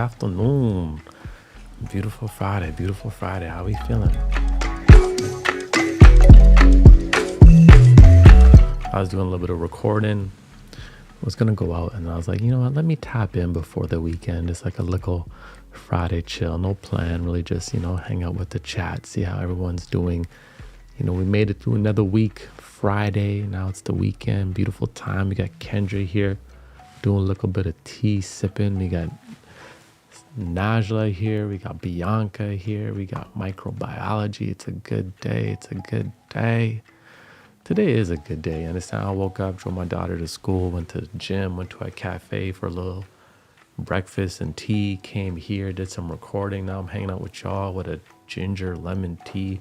afternoon. Beautiful Friday, beautiful Friday. How we feeling? I was doing a little bit of recording. I was gonna go out and I was like, you know what, let me tap in before the weekend. It's like a little Friday chill, no plan, really just, hang out with the chat, see how everyone's doing. We made it through another week, Friday, now it's the weekend, beautiful time. We got Kendra here doing a little bit of tea sipping. We got Najla here, we got Bianca here, we got microbiology. It's a good day, it's a good day. Today is a good day. Understand? I woke up, drove my daughter to school, went to the gym, went to a cafe for a little breakfast and tea, came here, did some recording. Now I'm hanging out with y'all with a ginger lemon tea.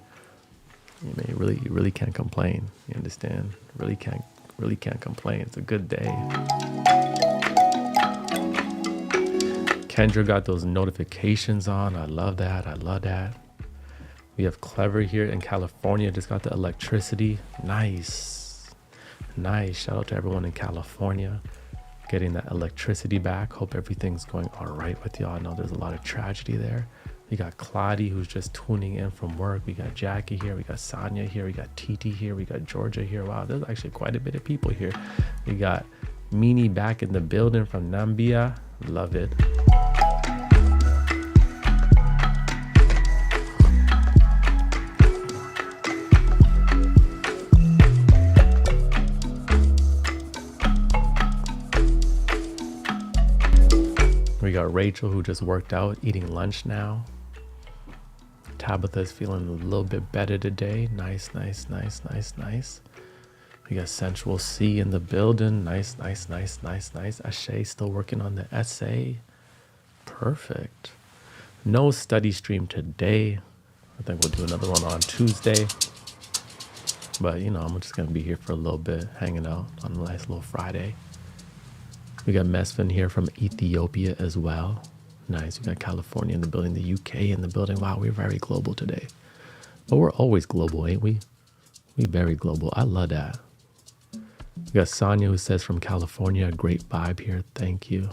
You really can't complain. You understand? Really can't complain. It's a good day. Kendra got those notifications on. I love that. We have Clever here in California, just got the electricity. Nice. Shout out to everyone in California getting that electricity back. Hope everything's going all right with y'all. I know there's a lot of tragedy there. We got Claudia who's just tuning in from work. We got Jackie here. We got Sonia here. We got Titi here. We got Georgia here. Wow, there's actually quite a bit of people here. We got Meanie back in the building from Nambia. Love it. We got Rachel who just worked out, eating lunch now. Tabitha's feeling a little bit better today. Nice. We got Sensual C in the building. Nice. Ashay still working on the essay. Perfect. No study stream today. I think we'll do another one on Tuesday. But I'm just gonna be here for a little bit, hanging out on a nice little Friday. We got Mesfin here from Ethiopia as well. Nice. We got California in the building, the UK in the building. Wow, we're very global today. But we're always global, ain't we? We very global. I love that. We got Sonia who says from California, a great vibe here. Thank you.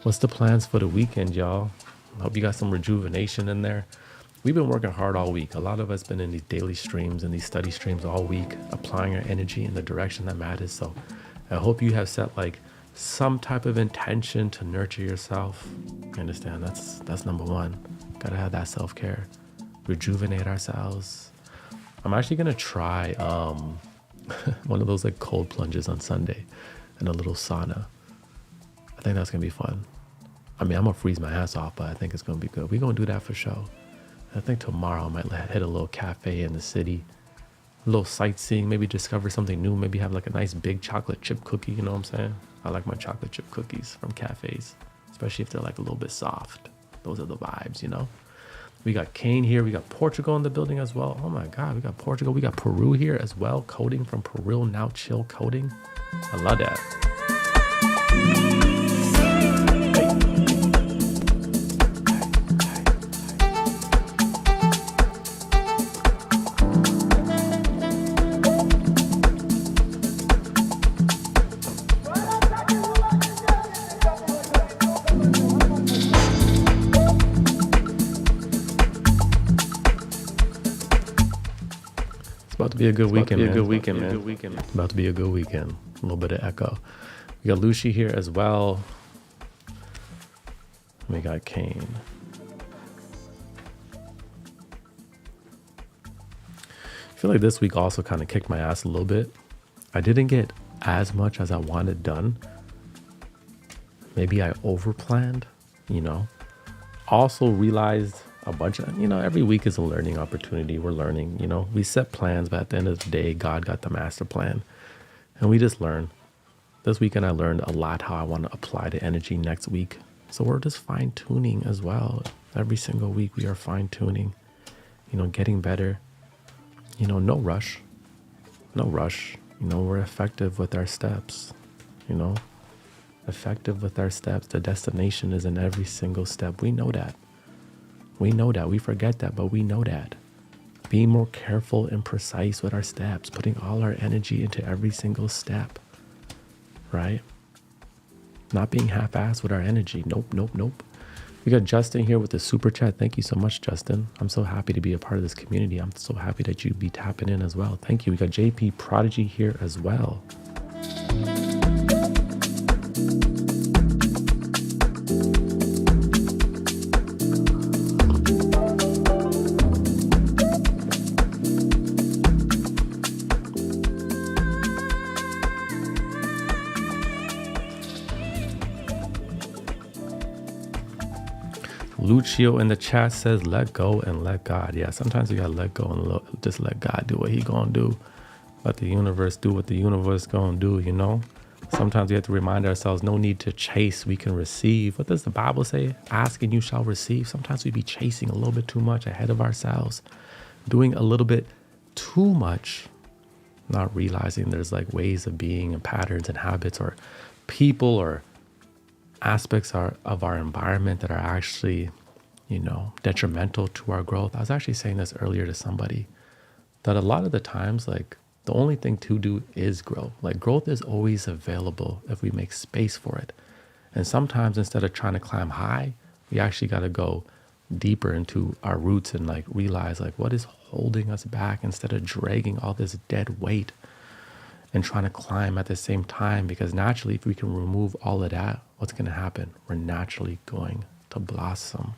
What's the plans for the weekend, y'all? I hope you got some rejuvenation in there. We've been working hard all week. A lot of us been in these daily streams and these study streams all week, applying our energy in the direction that matters. So I hope you have set like some type of intention to nurture yourself. You understand? That's number one. Gotta have that self-care. Rejuvenate ourselves. I'm actually gonna try one of those like cold plunges on Sunday and a little sauna. I think that's gonna be fun. I mean, I'm gonna freeze my ass off, but I think it's gonna be good. We're gonna do that for sure. I think tomorrow I might hit a little cafe in the city. A little sightseeing, maybe discover something new, maybe have like a nice big chocolate chip cookie, you know what I'm saying? I like my chocolate chip cookies from cafes, especially if they're like a little bit soft. Those are the vibes, We got Kane here, we got Portugal in the building as well. Oh my God, we got Portugal, we got Peru here as well. Coding from Peru, now chill coding. I love that. About to be a good weekend, man. About to be a good weekend. A little bit of echo. We got Lucy here as well. We got Kane. I feel like this week also kind of kicked my ass a little bit. I didn't get as much as I wanted done. Maybe I overplanned, Also realized a bunch of, every week is a learning opportunity. We're learning, we set plans, but at the end of the day, God got the master plan and we just learn. This weekend, I learned a lot how I want to apply the energy next week. So we're just fine tuning as well. Every single week we are fine tuning, getting better, no rush. We're effective with our steps, effective with our steps. The destination is in every single step. We know that. We forget that, but we know that. Being more careful and precise with our steps, putting all our energy into every single step, right? Not being half-assed with our energy. Nope, nope, nope. We got Justin here with the super chat. Thank you so much, Justin. I'm so happy to be a part of this community. I'm so happy that you be tapping in as well. Thank you. We got JP Prodigy here as well. Lucio in the chat says, let go and let God. Yeah, sometimes we gotta let go and just let God do what he gonna do. Let the universe do what the universe gonna do, you know? Sometimes we have to remind ourselves, no need to chase, we can receive. What does the Bible say? Ask and you shall receive. Sometimes we be chasing a little bit too much ahead of ourselves, doing a little bit too much, not realizing there's like ways of being and patterns and habits or people or aspects of our environment that are actually, you know, detrimental to our growth. I was actually saying this earlier to somebody, that a lot of the times, like, the only thing to do is grow. Like, growth is always available if we make space for it. And sometimes instead of trying to climb high, we actually got to go deeper into our roots and like realize like what is holding us back instead of dragging all this dead weight and trying to climb at the same time. Because naturally, if we can remove all of that, what's going to happen? We're naturally going to blossom,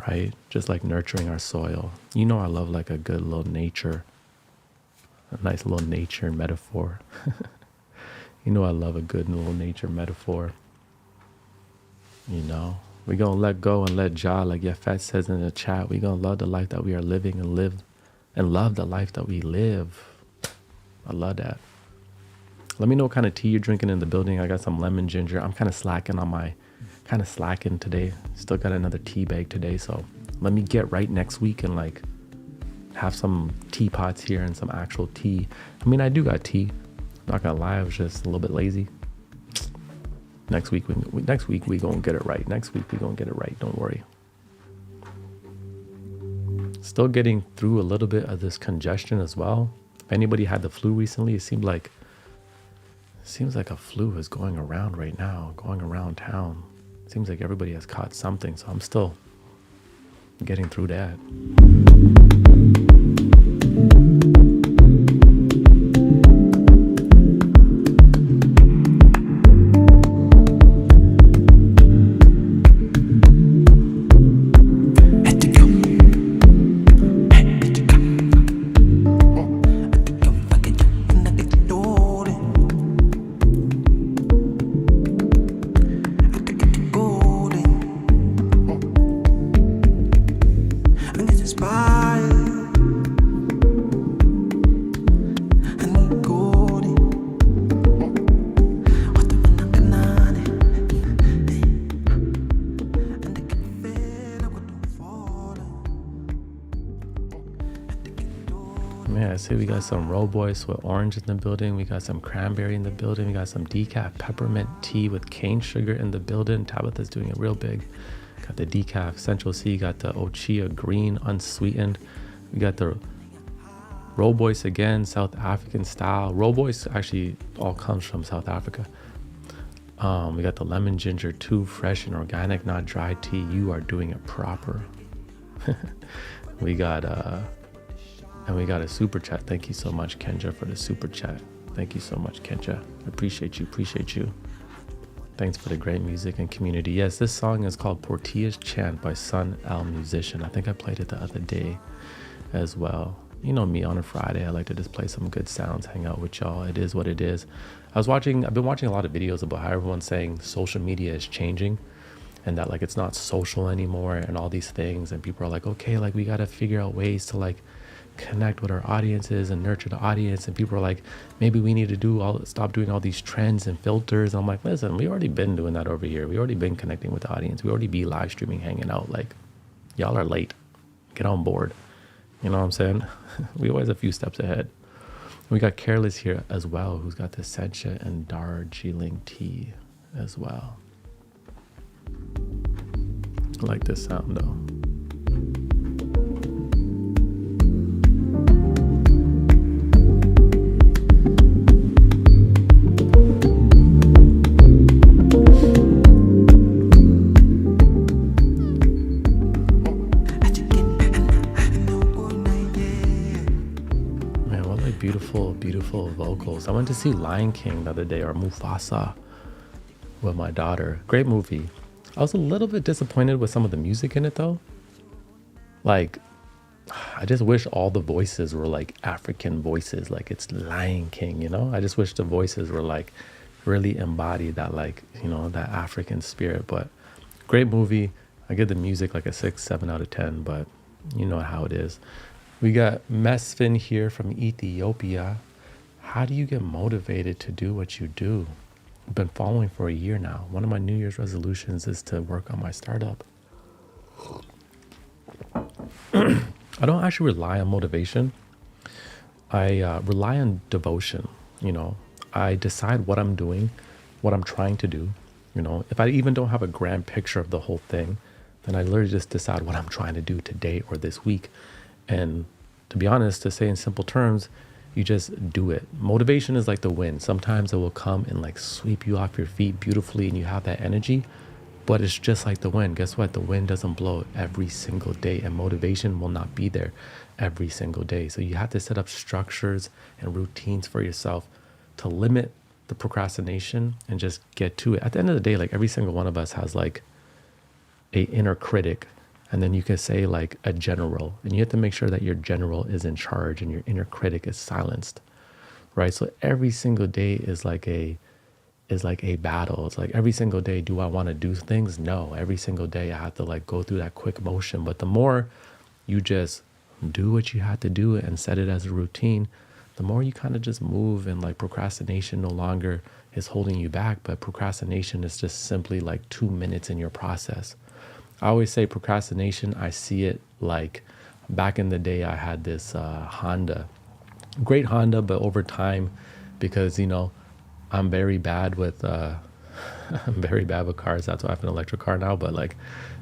right? Just like nurturing our soil. You know, I love like a good little nature, a nice little nature metaphor. You know, I love a good little nature metaphor. You know, we're going to let go and let Jah, like Yafet says in the chat, we're going to love the life that we are living and love the life that we live. I love that. Let me know what kind of tea you're drinking in the building. I got some lemon ginger. I'm kind of slacking today. Still got another tea bag today. So let me get right next week and like have some teapots here and some actual tea. I mean, I do got tea. Not gonna lie, I was just a little bit lazy. Next week we gonna get it right. Don't worry. Still getting through a little bit of this congestion as well. If anybody had the flu recently, it seems like a flu is going around right now, going around town. It seems like everybody has caught something, so I'm still getting through that. Man, I see we got some Roboys with orange in the building. We got some cranberry in the building. We got some decaf peppermint tea with cane sugar in the building. Tabitha's doing it real big. Got the decaf Central C. Got the Ochia green unsweetened. We got the Roboys again, South African style. Roboys actually all comes from South Africa. We got the lemon ginger too, fresh and organic, not dry tea. You are doing it proper. We got and we got a super chat. Thank you so much, Kenja, for the super chat. Thank you so much, Kenja. Appreciate you. Thanks for the great music and community. Yes, this song is called Portia's Chant by Sun El Musician. I think I played it the other day as well. You know me, on a Friday, I like to just play some good sounds, hang out with y'all. It is what it is. I've been watching a lot of videos about how everyone's saying social media is changing and that like it's not social anymore and all these things. And people are like, okay, like we got to figure out ways to like connect with our audiences and nurture the audience. And people are like, maybe we need to stop doing all these trends and filters. And I'm like, listen, we already been doing that over here. We already been connecting with the audience. We already be live streaming, hanging out. Like, y'all are late. Get on board. You know what I'm saying? We always a few steps ahead. We got Careless here as well, who's got the Sencha and Darjeeling tea as well. I like this sound though. beautiful, beautiful vocals. I went to see Lion King the other day, or Mufasa, with my daughter. Great movie. I was a little bit disappointed with some of the music in it though. Like, I just wish all the voices were like African voices, like it's Lion King, you know? I just wish the voices were like really embodied that, like, you know, that African spirit. But great movie. I give the music like a 6, 7 out of 10, but you know how it is. We got Mesfin here from Ethiopia. How do you get motivated to do what you do? I've been following for a year now. One of my New Year's resolutions is to work on my startup. I don't actually rely on motivation. I rely on devotion. You know, I decide what I'm doing, what I'm trying to do. You know, if I even don't have a grand picture of the whole thing, then I literally just decide what I'm trying to do today or this week. And to be honest, to say in simple terms, you just do it. Motivation is like the wind. Sometimes it will come and like sweep you off your feet beautifully and you have that energy, but it's just like the wind. Guess what? The wind doesn't blow every single day, and motivation will not be there every single day. So you have to set up structures and routines for yourself to limit the procrastination and just get to it. At the end of the day, like every single one of us has like a inner critic, and then you can say like a general, and you have to make sure that your general is in charge and your inner critic is silenced, right? So every single day is like a battle. It's like every single day, do I want to do things? No. Every single day I have to like go through that quick motion. But the more you just do what you have to do and set it as a routine, the more you kind of just move, and like procrastination no longer is holding you back, but procrastination is just simply like 2 minutes in your process. I always say procrastination, I see it like back in the day I had this Honda, great Honda, but over time, because, you know, I'm very bad with I'm very bad with cars. That's why I have an electric car now. But like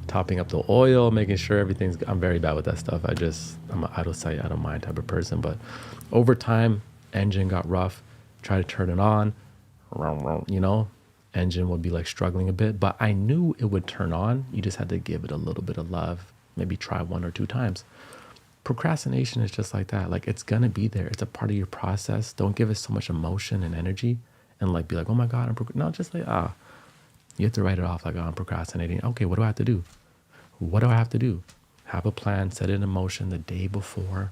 topping up the oil, making sure I'm very bad with that stuff. I'm an out of sight, out of mind type of person. But over time, engine got rough. Try to turn it on, you know, engine would be like struggling a bit. But I knew it would turn on. You just had to give it a little bit of love. Maybe try 1 or 2 times. Procrastination is just like that. Like it's gonna be there. It's a part of your process. Don't give it so much emotion and energy. And like be like, oh my God, no, just like, you have to write it off like, oh, I'm procrastinating. Okay, what do I have to do? What do I have to do? Have a plan, set it in motion the day before.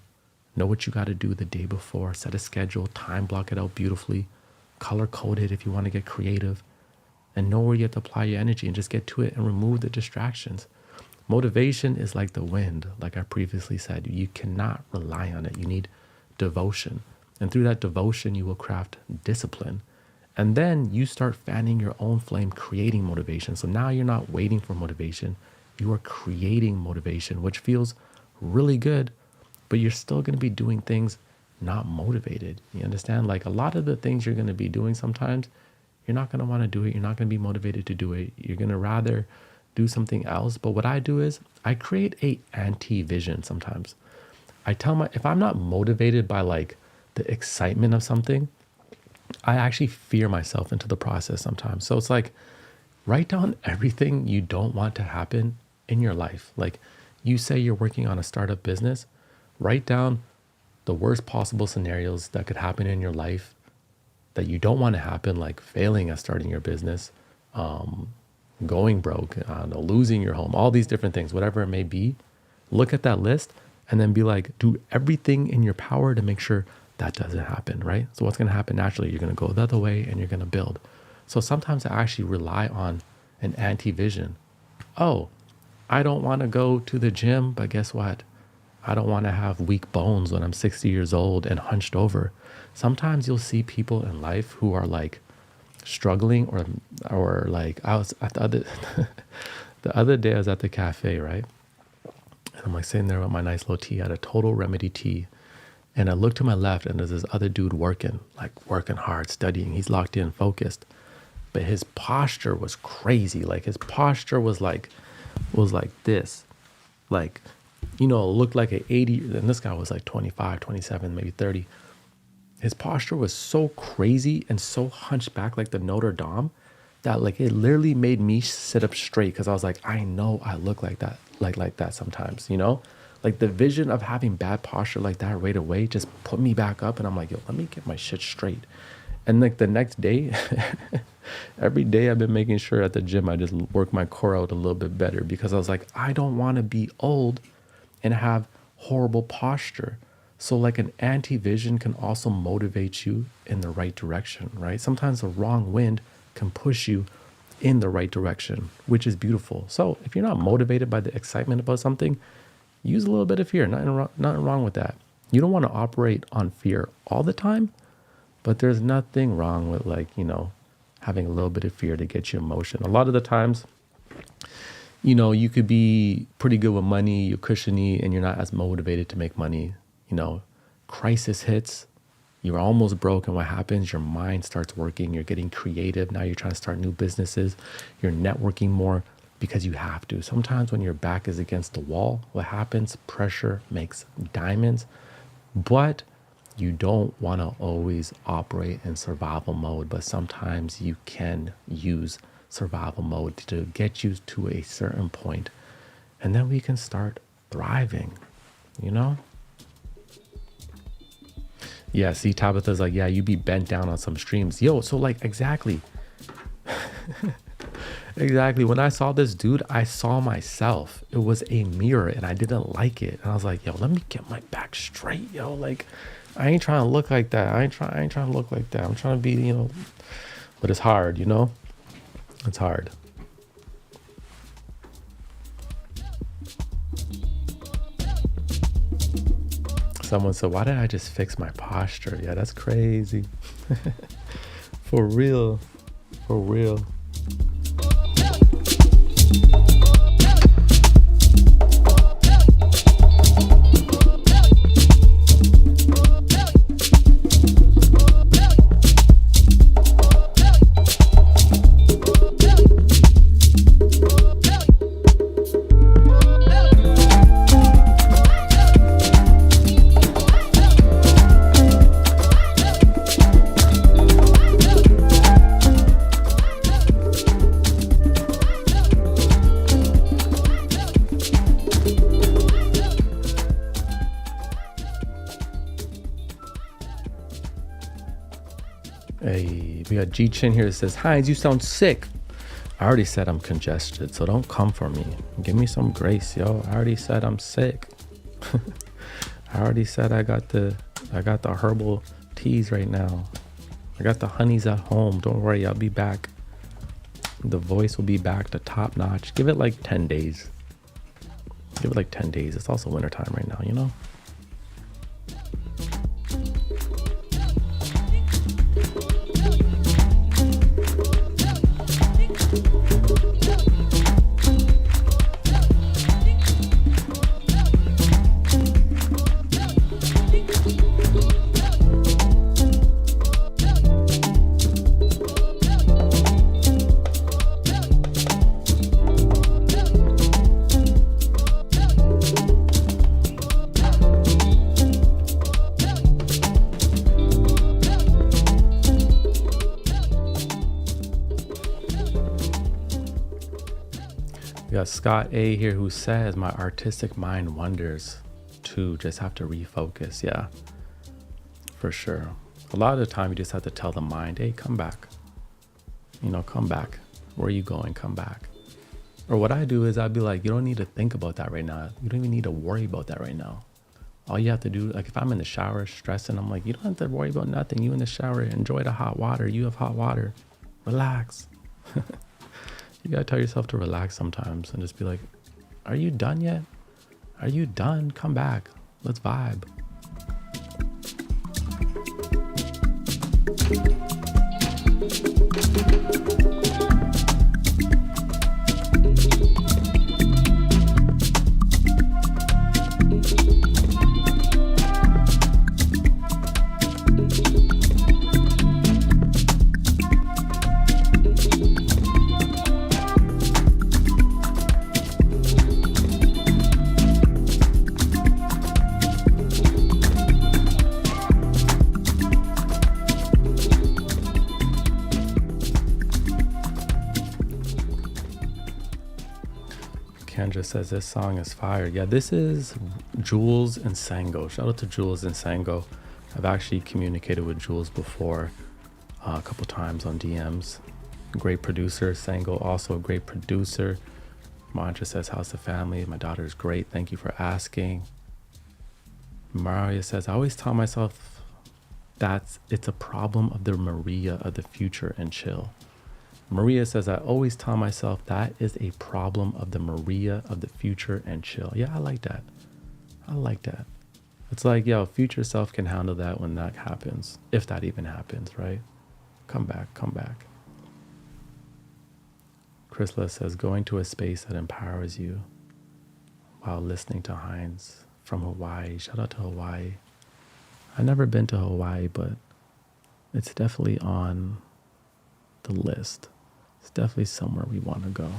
Know what you got to do the day before. Set a schedule, time block it out beautifully. Color code it if you want to get creative. And know where you have to apply your energy and just get to it and remove the distractions. Motivation is like the wind, like I previously said. You cannot rely on it. You need devotion. And through that devotion, you will craft discipline. And then you start fanning your own flame, creating motivation. So now you're not waiting for motivation. You are creating motivation, which feels really good, but you're still going to be doing things not motivated. You understand? Like a lot of the things you're going to be doing sometimes, you're not going to want to do it. You're not going to be motivated to do it. You're going to rather do something else. But what I do is I create a anti-vision sometimes. If I'm not motivated by like the excitement of something, I actually fear myself into the process sometimes. So it's like, write down everything you don't want to happen in your life. Like you say you're working on a startup business, write down the worst possible scenarios that could happen in your life that you don't want to happen, like failing at starting your business, going broke, losing your home, all these different things, whatever it may be. Look at that list and then be like, do everything in your power to make sure that doesn't happen, right? So what's going to happen naturally? You're going to go the other way and you're going to build. So sometimes I actually rely on an anti-vision. Oh, I don't want to go to the gym, but guess what? I don't want to have weak bones when I'm 60 years old and hunched over. Sometimes you'll see people in life who are like struggling or like I was at the other day I was at the cafe, right? And I'm like sitting there with my nice little tea. I had a Total Remedy tea. And I look to my left and there's this other dude working hard, studying. He's locked in, focused. But his posture was crazy. Like his posture was like this. Like, you know, looked like an 80, and this guy was like 25, 27, maybe 30. His posture was so crazy and so hunched back like the Notre Dame that like it literally made me sit up straight because I was like, I know I look like that, like that sometimes, you know? Like the vision of having bad posture like that right away just put me back up, and I'm like, yo, let me get my shit straight. And like the next day, every day I've been making sure at the gym I just work my core out a little bit better, because I was like, I don't want to be old and have horrible posture. So like an anti-vision can also motivate you in the right direction, right? Sometimes the wrong wind can push you in the right direction, which is beautiful. So if you're not motivated by the excitement about something, use a little bit of fear. Nothing wrong with that. You don't want to operate on fear all the time, but there's nothing wrong with, like, having a little bit of fear to get you in motion. A lot of the times, you could be pretty good with money, you're cushiony, and you're not as motivated to make money. Crisis hits, you're almost broke, and what happens? Your mind starts working, you're getting creative. Now you're trying to start new businesses, you're networking more because you have to. Sometimes when your back is against the wall, what happens? Pressure makes diamonds, but you don't want to always operate in survival mode, but sometimes you can use survival mode to get you to a certain point, and then we can start thriving, Yeah, see, Tabitha's like, yeah, you be bent down on some streams. Yo, so like, exactly. Exactly. When I saw this dude, I saw myself. It was a mirror, and I didn't like it. And I was like, yo, let me get my back straight, yo. Like, I ain't trying to look like that. I ain't trying to look like that. I'm trying to be, but it's hard, It's hard. Someone said, why did I just fix my posture? Yeah, that's crazy. For real. For real. Hey, we got G Chin here that says, Hines, you sound sick. I already said I'm congested, so don't come for me. Give me some grace, yo. I already said I'm sick. I already said I got the herbal teas right now. I got the honeys at home. Don't worry, I'll be back. The voice will be back to top notch. Give it like 10 days. Give it like 10 days. It's also wintertime right now, We got Scott A here who says, my artistic mind wanders too, just have to refocus. Yeah, for sure. A lot of the time you just have to tell the mind, hey, come back. Come back. Where are you going? Come back. Or what I do is I'd be like, you don't need to think about that right now. You don't even need to worry about that right now. All you have to do, like if I'm in the shower stressing, I'm like, you don't have to worry about nothing. You in the shower, enjoy the hot water. You have hot water. Relax. You gotta tell yourself to relax sometimes and just be like, are you done yet? Are you done? Come back. Let's vibe. Marja says this song is fire. Yeah, this is Jules and Sango. Shout out to Jules and Sango. I've actually communicated with Jules before a couple times on DMs. Great producer. Sango also a great producer. Marja says, how's the family? My daughter is great. Thank you for asking. Maria says, I always tell myself that it's a problem of the Maria of the future and chill. Maria says, I always tell myself that is a problem of the Maria of the future and chill. Yeah, I like that. I like that. It's like, yo, future self can handle that when that happens, if that even happens, right? Come back, come back. Chrysla says, going to a space that empowers you while listening to Heinz from Hawaii. Shout out to Hawaii. I've never been to Hawaii, but it's definitely on the list. It's definitely somewhere we want to go.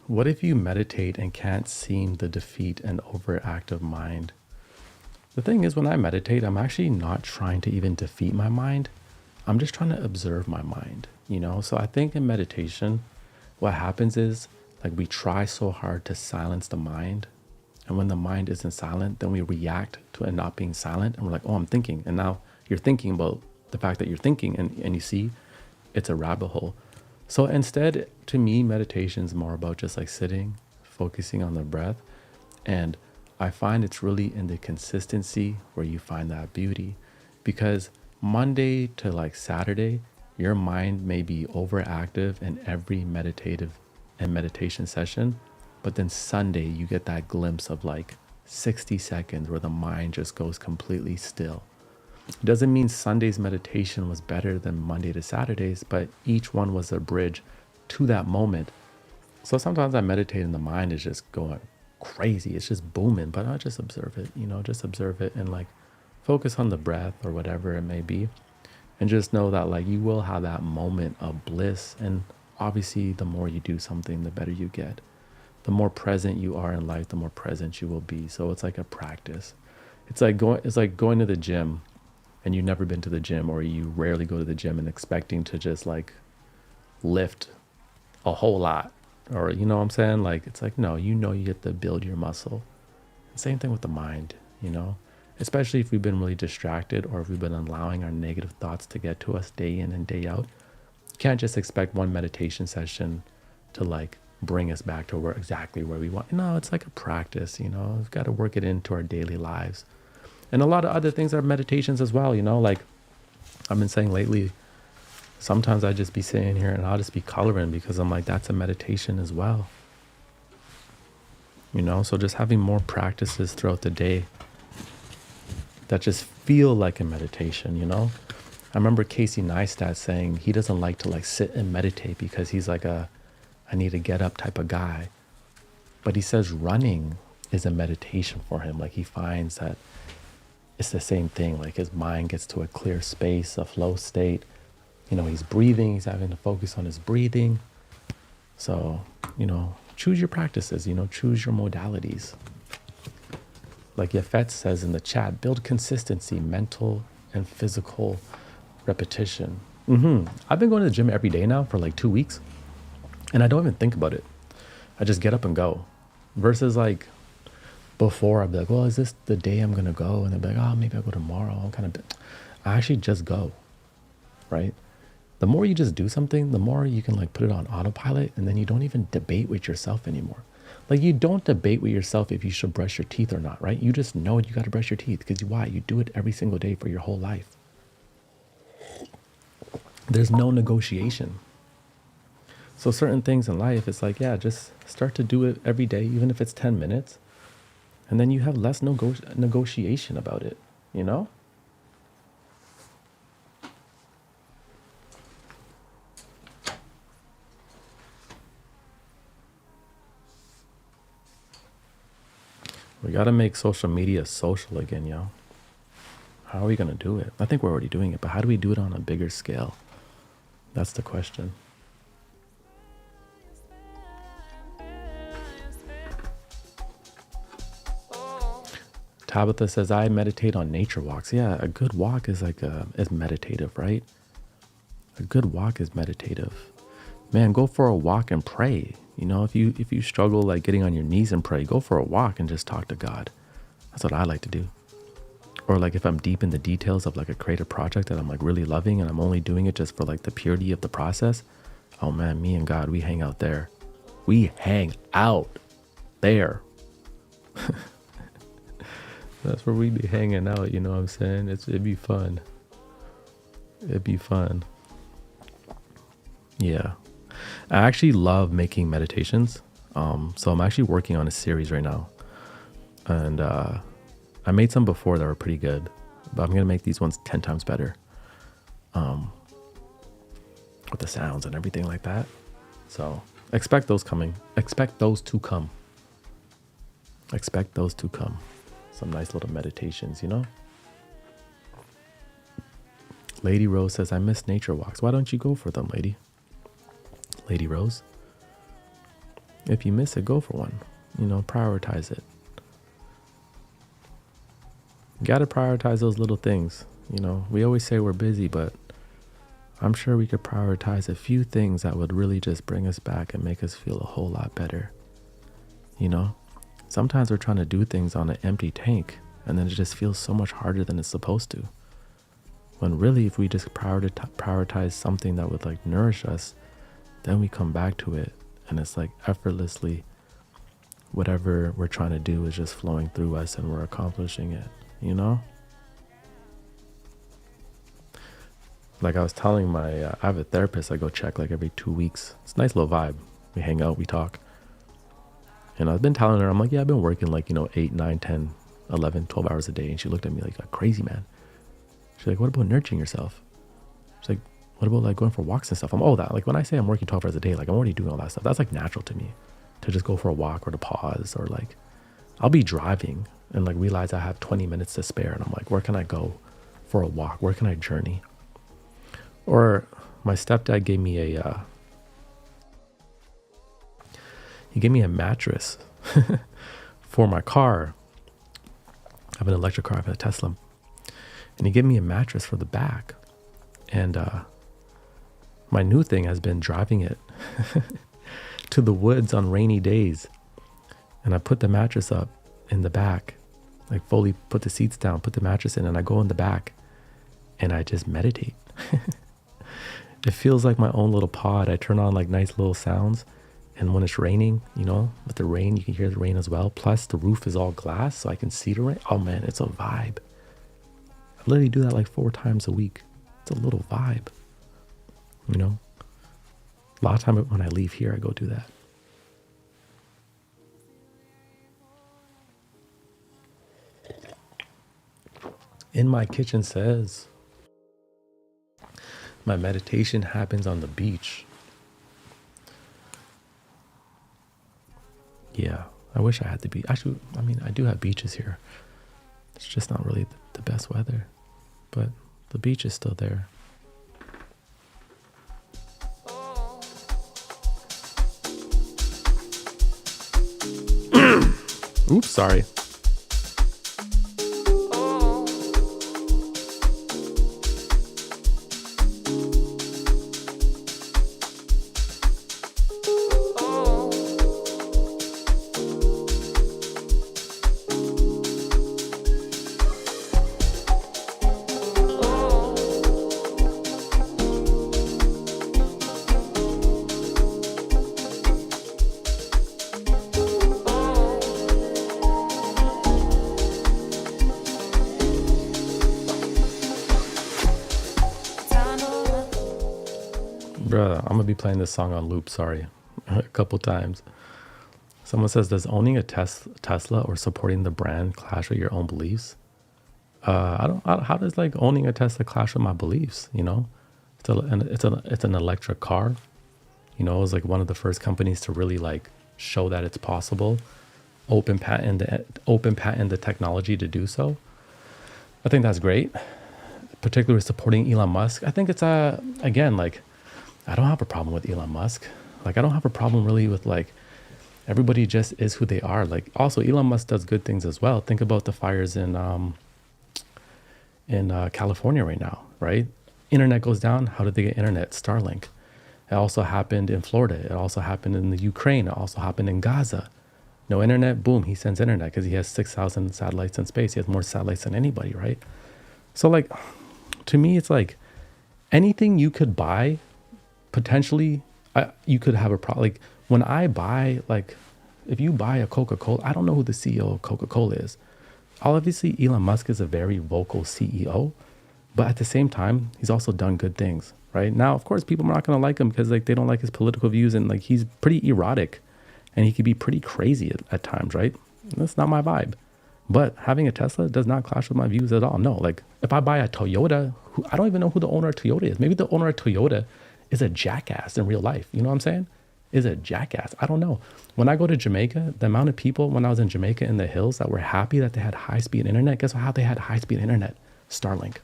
What if you meditate and can't seem to defeat an overactive mind? The thing is, when I meditate, I'm actually not trying to even defeat my mind. I'm just trying to observe my mind, you know? So I think in meditation, what happens is like we try so hard to silence the mind. And when the mind isn't silent, then we react to it not being silent. And we're like, oh, I'm thinking. And now you're thinking about the fact that you're thinking, and you see it's a rabbit hole. So instead, to me, meditation is more about just like sitting, focusing on the breath. And I find it's really in the consistency where you find that beauty, because Monday to like Saturday, your mind may be overactive in every meditative and meditation session. But then Sunday, you get that glimpse of like 60 seconds where the mind just goes completely still. It doesn't mean Sunday's meditation was better than Monday to Saturdays, but each one was a bridge to that moment. So sometimes I meditate and the mind is just going crazy. It's just booming, but I just observe it, you know, just observe it and like focus on the breath or whatever it may be. And just know that like you will have that moment of bliss. And obviously the more you do something, the better you get. The more present you are in life, the more present you will be. So it's like a practice. It's like going to the gym and you've never been to the gym, or you rarely go to the gym and expecting to just like lift a whole lot, or you know what I'm saying? Like, it's like, no, you get to build your muscle. Same thing with the mind, you know, especially if we've been really distracted or if we've been allowing our negative thoughts to get to us day in and day out. You can't just expect one meditation session to like bring us back to exactly where we want. No, it's like a practice, you know, we've got to work it into our daily lives. And a lot of other things are meditations as well, you know, like I've been saying lately, sometimes I just be sitting here and I'll just be coloring because I'm like, that's a meditation as well. You know, so just having more practices throughout the day that just feel like a meditation, you know. I remember Casey Neistat saying he doesn't like to like sit and meditate because he's like I need to get up type of guy. But he says running is a meditation for him. Like he finds that it's the same thing. Like his mind gets to a clear space, a flow state. You know, he's breathing, he's having to focus on his breathing. So, you know, choose your practices, you know, choose your modalities. Like Yafet says in the chat, build consistency, mental and physical repetition. I've been going to the gym every day now for like 2 weeks and I don't even think about it. I just get up and go. Versus like before I'd be like, well, is this the day I'm going to go? And they'd be like, oh, maybe I'll go tomorrow. I actually just go, right? The more you just do something, the more you can like put it on autopilot, and then you don't even debate with yourself anymore. Like you don't debate with yourself if you should brush your teeth or not, right? You just know you got to brush your teeth because why? You do it every single day for your whole life. There's no negotiation. So certain things in life, it's like, yeah, just start to do it every day, even if it's 10 minutes. And then you have less negotiation about it, you know? We got to make social media social again, yo. How are we going to do it? I think we're already doing it, but how do we do it on a bigger scale? That's the question. Tabitha says, I meditate on nature walks. Yeah, a good walk is like is meditative, right? A good walk is meditative. Man, go for a walk and pray. You know, if you struggle like getting on your knees and pray, go for a walk and just talk to God. That's what I like to do. Or like if I'm deep in the details of like a creative project that I'm like really loving and I'm only doing it just for like the purity of the process. Oh man, me and God, we hang out there. We hang out there. That's where we be hanging out, you know what I'm saying? It'd be fun. It'd be fun. Yeah. I actually love making meditations. So I'm actually working on a series right now. And I made some before that were pretty good, but I'm going to make these ones 10 times better. With the sounds and everything like that. So expect those coming. Expect those to come. Expect those to come. Some nice little meditations, you know? Lady Rose says, I miss nature walks. Why don't you go for them, lady? Lady Rose. If you miss it, go for one. You know, prioritize it. You got to prioritize those little things. You know, we always say we're busy, but I'm sure we could prioritize a few things that would really just bring us back and make us feel a whole lot better. You know, sometimes we're trying to do things on an empty tank and then it just feels so much harder than it's supposed to. When really, if we just prioritize something that would like nourish us, then we come back to it and it's like effortlessly, whatever we're trying to do is just flowing through us and we're accomplishing it, you know? Like I was telling I have a therapist I go check like every 2 weeks. It's a nice little vibe. We hang out, we talk. And I've been telling her, I'm like, yeah, I've been working like, 8, 9, 10, 11, 12 hours a day. And she looked at me like a crazy man. She's like, what about nurturing yourself? She's like, what about like going for walks and stuff? I'm all that. Like when I say I'm working 12 hours a day, like I'm already doing all that stuff. That's like natural to me to just go for a walk or to pause or like I'll be driving and like realize I have 20 minutes to spare. And I'm like, where can I go for a walk? Where can I journey? Or my stepdad gave me he gave me a mattress for my car. I have an electric car, I have a Tesla. And he gave me a mattress for the back. And my new thing has been driving it to the woods on rainy days. And I put the mattress up in the back, like fully put the seats down, put the mattress in, and I go in the back and I just meditate. It feels like my own little pod. I turn on like nice little sounds. And when it's raining, with the rain, you can hear the rain as well. Plus the roof is all glass, so I can see the rain. Oh man, it's a vibe. I literally do that like 4 times a week. It's a little vibe, A lot of time when I leave here, I go do that. In My Kitchen says, my meditation happens on the beach. Yeah, I wish I had the beach. Actually, I do have beaches here. It's just not really the best weather, but the beach is still there. Oops, sorry. Bruh, I'm gonna be playing this song on loop, sorry, a couple times. Someone says, does owning a Tesla or supporting the brand clash with your own beliefs? How does like owning a Tesla clash with my beliefs? It's an electric car. It was like one of the first companies to really like show that it's possible, open patent the technology to do so. I think that's great, particularly supporting Elon Musk. I think it's again, like, I don't have a problem with Elon Musk. Like, I don't have a problem really with like, everybody just is who they are. Like, also Elon Musk does good things as well. Think about the fires in California right now, right? Internet goes down. How did they get internet? Starlink. It also happened in Florida. It also happened in the Ukraine. It also happened in Gaza. No internet, boom, he sends internet because he has 6,000 satellites in space. He has more satellites than anybody, right? So like, to me, it's like anything you could buy, potentially, you could have a problem. Like when I buy, like if you buy a Coca-Cola, I don't know who the CEO of Coca-Cola is. Obviously, Elon Musk is a very vocal CEO, but at the same time, he's also done good things, right? Now, of course, people are not going to like him because like they don't like his political views and like he's pretty erotic and he could be pretty crazy at times, right? That's not my vibe. But having a Tesla does not clash with my views at all. No, like if I buy a Toyota, I don't even know who the owner of Toyota is. Maybe the owner of Toyota is a jackass in real life. You know what I'm saying? Is a jackass. I don't know. When I go to Jamaica, the amount of people when I was in Jamaica in the hills that were happy that they had high-speed internet, guess how they had high-speed internet? Starlink.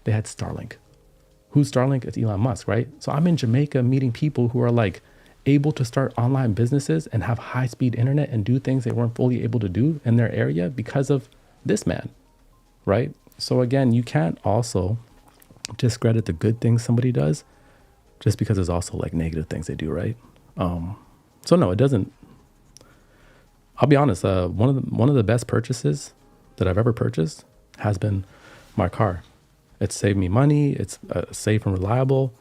They had Starlink. Who's Starlink? It's Elon Musk, right? So I'm in Jamaica meeting people who are like able to start online businesses and have high-speed internet and do things they weren't fully able to do in their area because of this man, right? So again, you can't also discredit the good things somebody does just because there's also like negative things they do, right? So no, it doesn't. I'll be honest. One of the best purchases that I've ever purchased has been my car. It's saved me money. It's safe and reliable.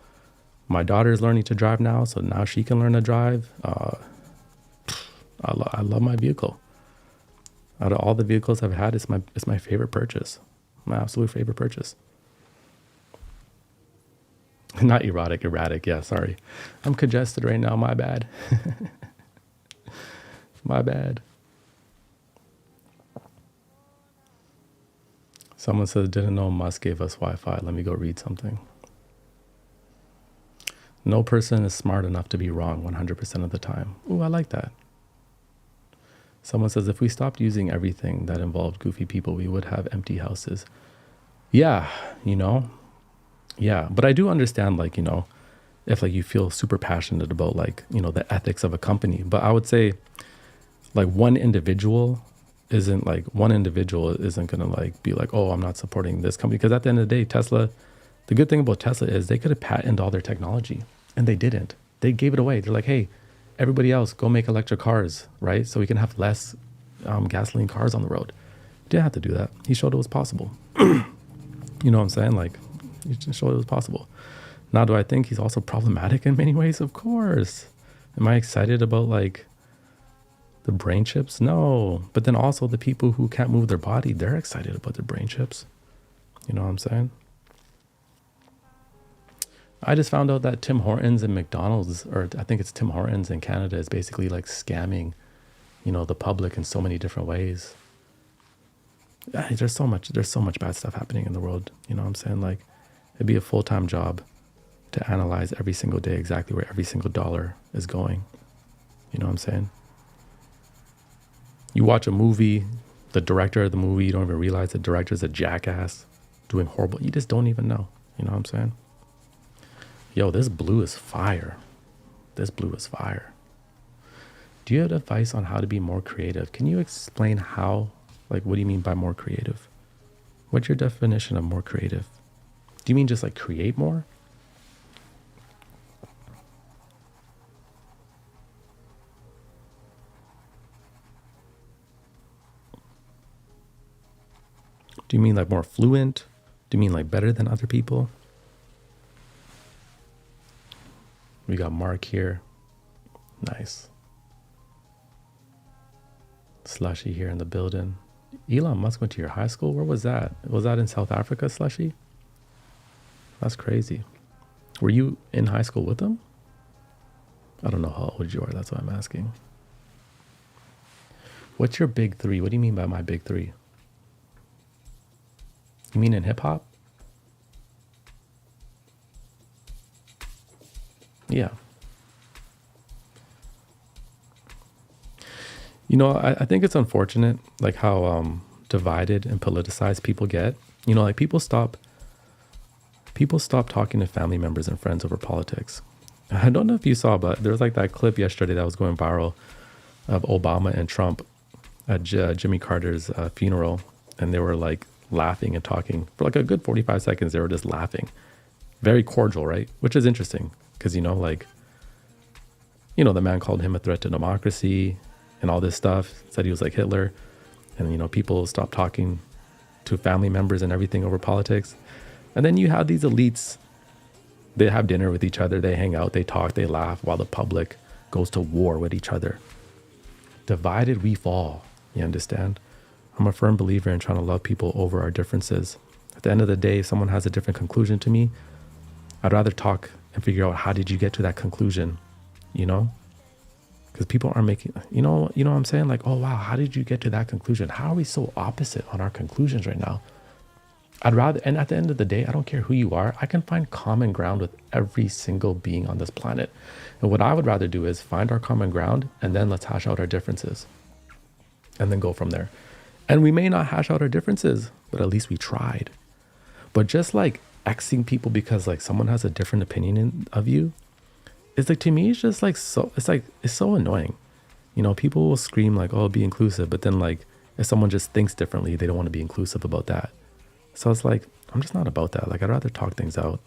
My daughter is learning to drive now, so now she can learn to drive. I love my vehicle. Out of all the vehicles I've had, it's my favorite purchase. My absolute favorite purchase. Not erotic, erratic. Yeah, sorry. I'm congested right now. My bad. My bad. Someone says, didn't know Musk gave us Wi-Fi. Let me go read something. No person is smart enough to be wrong 100% of the time. Ooh, I like that. Someone says, if we stopped using everything that involved goofy people, we would have empty houses. Yeah, Yeah, but I do understand, like, if like you feel super passionate about like, the ethics of a company. But I would say like one individual isn't gonna like be like, oh, I'm not supporting this company. Because at the end of the day, Tesla, the good thing about Tesla is they could have patented all their technology and they didn't. They gave it away. They're like, hey, everybody else go make electric cars, right? So we can have less gasoline cars on the road. Didn't have to do that. He showed it was possible. You know what I'm saying? Like, he just showed it was possible. Now, do I think he's also problematic in many ways? Of course. Am I excited about like the brain chips? No. But then also the people who can't move their body, they're excited about their brain chips. You know what I'm saying? I just found out that Tim Hortons and McDonald's, or I think it's Tim Hortons in Canada, is basically like scamming, the public in so many different ways. There's so much bad stuff happening in the world. You know what I'm saying? Like, it'd be a full-time job to analyze every single day exactly where every single dollar is going. You know what I'm saying? You watch a movie, the director of the movie, you don't even realize the director's a jackass doing horrible. You just don't even know. You know what I'm saying? Yo, this blue is fire. This blue is fire. Do you have advice on how to be more creative? Can you explain how, like, what do you mean by more creative? What's your definition of more creative? Do you mean just like create more? Do you mean like more fluent? Do you mean like better than other people? We got Mark here. Nice. Slushy here in the building. Elon Musk went to your high school? Where was that? Was that in South Africa, Slushy? That's crazy. Were you in high school with him? I don't know how old you are. That's why I'm asking. What's your big three? What do you mean by my big three? You mean in hip hop? Yeah. I think it's unfortunate, like how divided and politicized people get. Like people stop talking to family members and friends over politics. I don't know if you saw, but there was like that clip yesterday that was going viral of Obama and Trump at Jimmy Carter's funeral, and they were like laughing and talking for like a good 45 seconds. They were just laughing, very cordial, right? Which is interesting Because, like, the man called him a threat to democracy and all this stuff, said he was like Hitler. And, people stopped talking to family members and everything over politics. And then you have these elites, they have dinner with each other, they hang out, they talk, they laugh while the public goes to war with each other. Divided we fall, you understand? I'm a firm believer in trying to love people over our differences. At the end of the day, if someone has a different conclusion to me, I'd rather talk and figure out, how did you get to that conclusion? Because people are making, you know what I'm saying? Like, oh, wow, how did you get to that conclusion? How are we so opposite on our conclusions right now? I'd rather, and at the end of the day, I don't care who you are. I can find common ground with every single being on this planet. And what I would rather do is find our common ground, and then let's hash out our differences and then go from there. And we may not hash out our differences, but at least we tried. But just like Xing people because like someone has a different opinion of you, it's like, to me, it's just like, it's so annoying. People will scream like, oh, be inclusive. But then like, if someone just thinks differently, they don't want to be inclusive about that. So it's like, I'm just not about that. Like, I'd rather talk things out.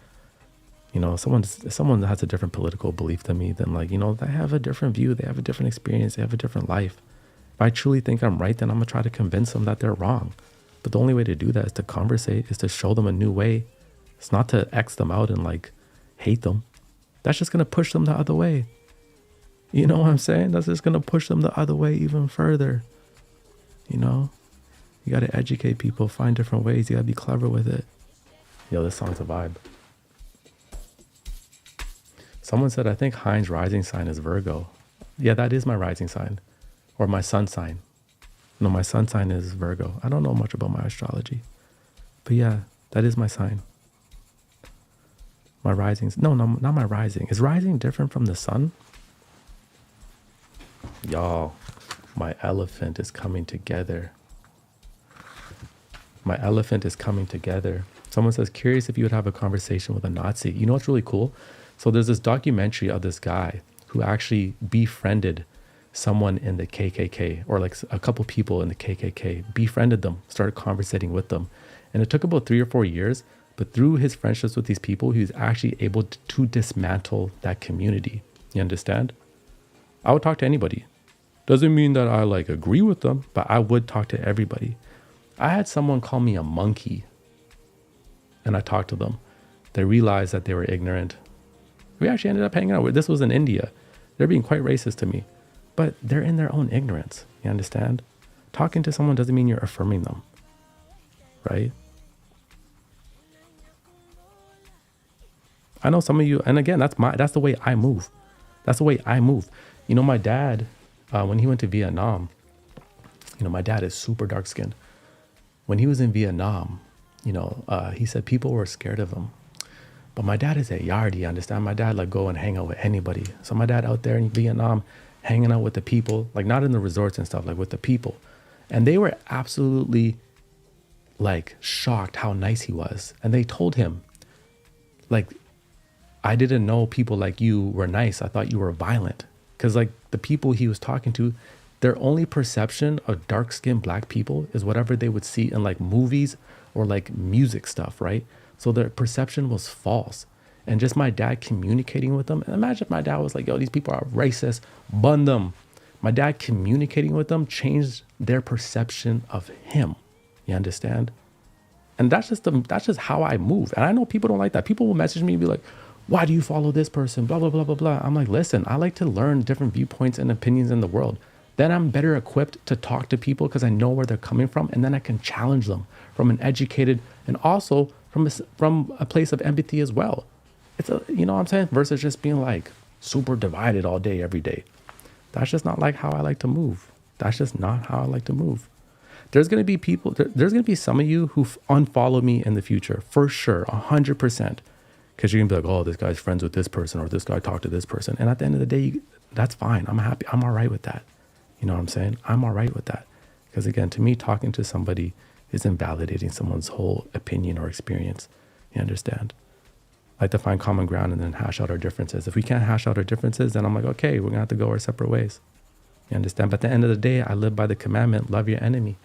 If someone has a different political belief than me, then like, they have a different view. They have a different experience. They have a different life. If I truly think I'm right, then I'm going to try to convince them that they're wrong. But the only way to do that is to conversate, is to show them a new way. It's not to X them out and like hate them. That's just going to push them the other way. You know what I'm saying? That's just going to push them the other way even further. You got to educate people, find different ways. You got to be clever with it. Yo, this song's a vibe. Someone said, I think Hein's rising sign is Virgo. Yeah, that is my rising sign. Or my sun sign. No, my sun sign is Virgo. I don't know much about my astrology. But yeah, that is my sign. My rising. No, not my rising. Is rising different from the sun? Y'all, my elephant is coming together. My elephant is coming together. Someone says, curious if you would have a conversation with a Nazi. You know what's really cool? So there's this documentary of this guy who actually befriended someone in the KKK, or like a couple people in the KKK, befriended them, started conversating with them. And it took about 3 or 4 years, but through his friendships with these people, he was actually able to dismantle that community. You understand? I would talk to anybody. Doesn't mean that I like agree with them, but I would talk to everybody. I had someone call me a monkey, and I talked to them. They realized that they were ignorant. We actually ended up hanging out. This was in India. They're being quite racist to me, but they're in their own ignorance. You understand? Talking to someone doesn't mean you're affirming them, right? I know some of you, and again, that's the way I move. That's the way I move. My dad, when he went to Vietnam, my dad is super dark skinned. When he was in Vietnam, he said people were scared of him. But my dad is a yardie, you understand? My dad like go and hang out with anybody. So my dad out there in Vietnam, hanging out with the people, like not in the resorts and stuff, like with the people. And they were absolutely like shocked how nice he was. And they told him, like, I didn't know people like you were nice. I thought you were violent. Because like the people he was talking to, their only perception of dark-skinned black people is whatever they would see in like movies or like music stuff, right? So their perception was false. And just my dad communicating with them. And imagine if my dad was like, yo, these people are racist, bun them. My dad communicating with them changed their perception of him. You understand? And that's just how I move. And I know people don't like that. People will message me and be like, why do you follow this person? Blah, blah, blah, blah, blah. I'm like, listen, I like to learn different viewpoints and opinions in the world. Then I'm better equipped to talk to people because I know where they're coming from. And then I can challenge them from an educated and also from a place of empathy as well. It's you know what I'm saying? Versus just being like super divided all day, every day. That's just not like how I like to move. That's just not how I like to move. There's going to be people, there's going to be some of you who unfollow me in the future, for sure, 100%. Because you're going to be like, oh, this guy's friends with this person, or this guy talked to this person. And at the end of the day, that's fine. I'm happy. I'm all right with that. You know what I'm saying? I'm all right with that. Because again, to me, talking to somebody is invalidating someone's whole opinion or experience. You understand? I like to find common ground and then hash out our differences. If we can't hash out our differences, then I'm like, okay, we're going to have to go our separate ways. You understand? But at the end of the day, I live by the commandment, love your enemy.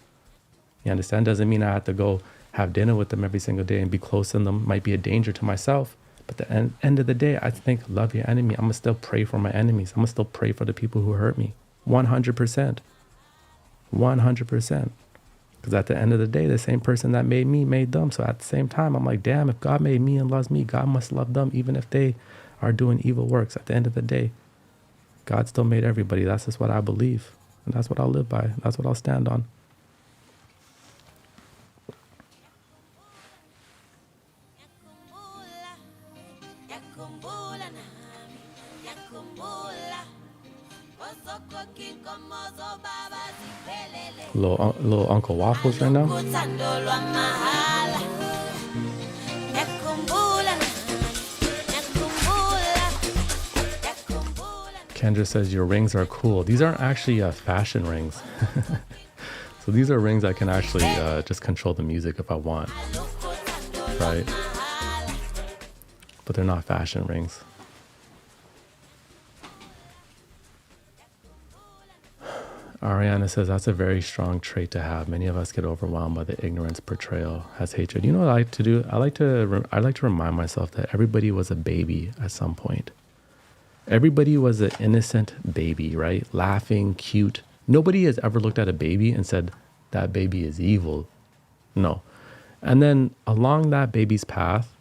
You understand? Doesn't mean I have to go have dinner with them every single day and be close to them. Might be a danger to myself, But end of the day, I think love your enemy. I'm going to still pray for my enemies. I'm going to still pray for the people who hurt me. 100%. 100%. Because at the end of the day, the same person that made me made them. So at the same time, I'm like, damn, if God made me and loves me, God must love them, even if they are doing evil works. At the end of the day, God still made everybody. That's just what I believe. And that's what I'll live by. That's what I'll stand on. Little Uncle Waffles right now. Kendra says your rings are cool. These aren't actually fashion rings. So these are rings I can actually just control the music if I want, right? But they're not fashion rings. Ariana says that's a very strong trait to have. Many of us get overwhelmed by the ignorance portrayal as hatred. You know what I like to do? I like to remind myself that everybody was a baby at some point. Everybody was an innocent baby, right? Laughing, cute. Nobody has ever looked at a baby and said, that baby is evil. No. And then along that baby's path,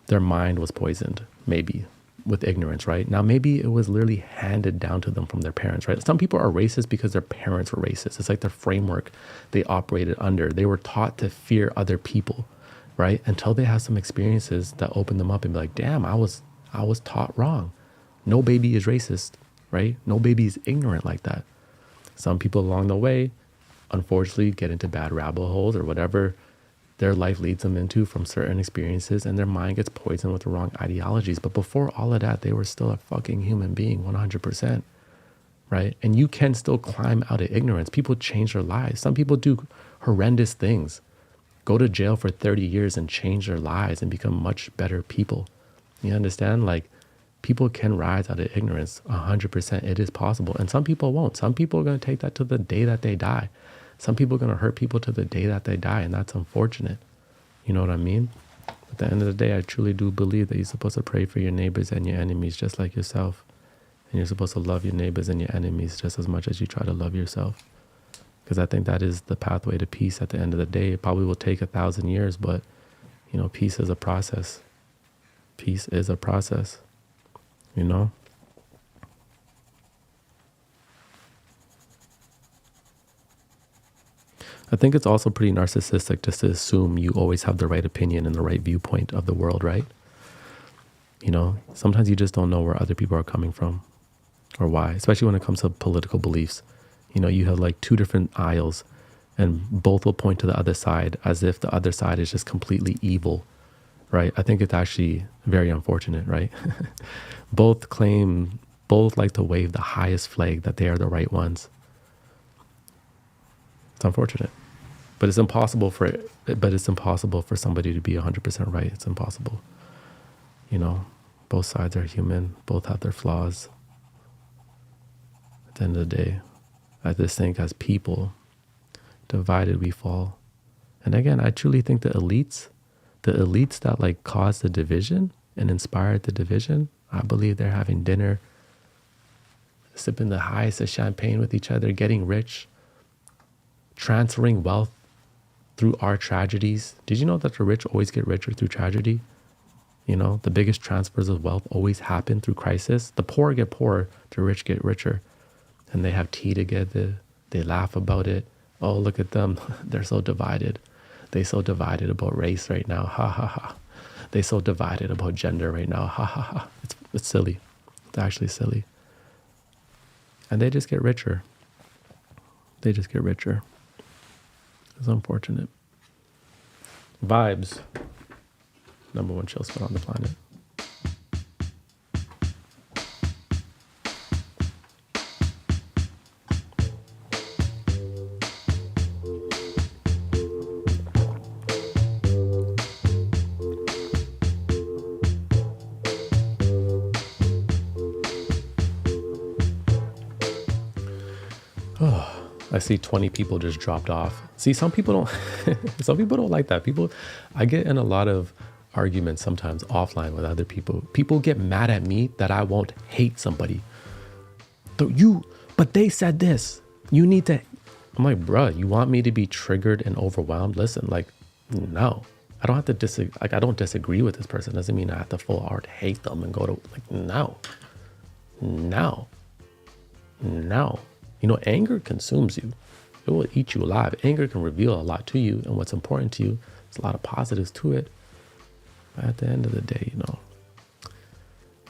their mind was poisoned, maybe, with ignorance, right? Now, maybe it was literally handed down to them from their parents, right? Some people are racist because their parents were racist. It's like their framework they operated under. They were taught to fear other people, right? Until they have some experiences that open them up and be like, damn, I was taught wrong. No baby is racist, right? No baby is ignorant like that. Some people along the way, unfortunately, get into bad rabbit holes or whatever their life leads them into from certain experiences, and their mind gets poisoned with the wrong ideologies. But before all of that, they were still a fucking human being, 100%, right? And you can still climb out of ignorance. People change their lives. Some people do horrendous things, go to jail for 30 years and change their lives and become much better people. You understand? Like, people can rise out of ignorance, 100%. It is possible. And some people won't. Some people are going to take that to the day that they die. Some people are going to hurt people to the day that they die, and that's unfortunate. You know what I mean? At the end of the day, I truly do believe that you're supposed to pray for your neighbors and your enemies just like yourself. And you're supposed to love your neighbors and your enemies just as much as you try to love yourself. Because I think that is the pathway to peace at the end of the day. It probably will take 1,000 years, but, you know, peace is a process. Peace is a process, you know? I think it's also pretty narcissistic just to assume you always have the right opinion and the right viewpoint of the world, right? You know, sometimes you just don't know where other people are coming from or why, especially when it comes to political beliefs. You know, you have like two different aisles and both will point to the other side as if the other side is just completely evil, right? I think it's actually very unfortunate, right? Both like to wave the highest flag that they are the right ones. It's unfortunate. But it's impossible for somebody to be 100% right. It's impossible. You know, both sides are human. Both have their flaws. At the end of the day, I just think as people, divided we fall. And again, I truly think the elites that like caused the division and inspired the division, I believe they're having dinner, sipping the highest of champagne with each other, getting rich, transferring wealth through our tragedies. Did you know that the rich always get richer through tragedy? You know, the biggest transfers of wealth always happen through crisis. The poor get poorer, the rich get richer. And they have tea together. They laugh about it. Oh, look at them. They're so divided. They're so divided about race right now. Ha ha ha. They're so divided about gender right now. Ha ha ha. It's silly. It's actually silly. And they just get richer. They just get richer. It's unfortunate. Vibes. #1 chill spot on the planet. I see 20 people just dropped off. See, some people don't like that. I get in a lot of arguments sometimes offline with other people. People get mad at me that I won't hate somebody. But they said this. You need to. I'm like, bruh, you want me to be triggered and overwhelmed? Listen, like, no. I don't have to disagree. Like, I don't disagree with this person. Doesn't mean I have to full hard hate them and go to, like, no. No. No. You know, anger consumes you. It will eat you alive. Anger can reveal a lot to you and what's important to you. There's a lot of positives to it. But at the end of the day, you know,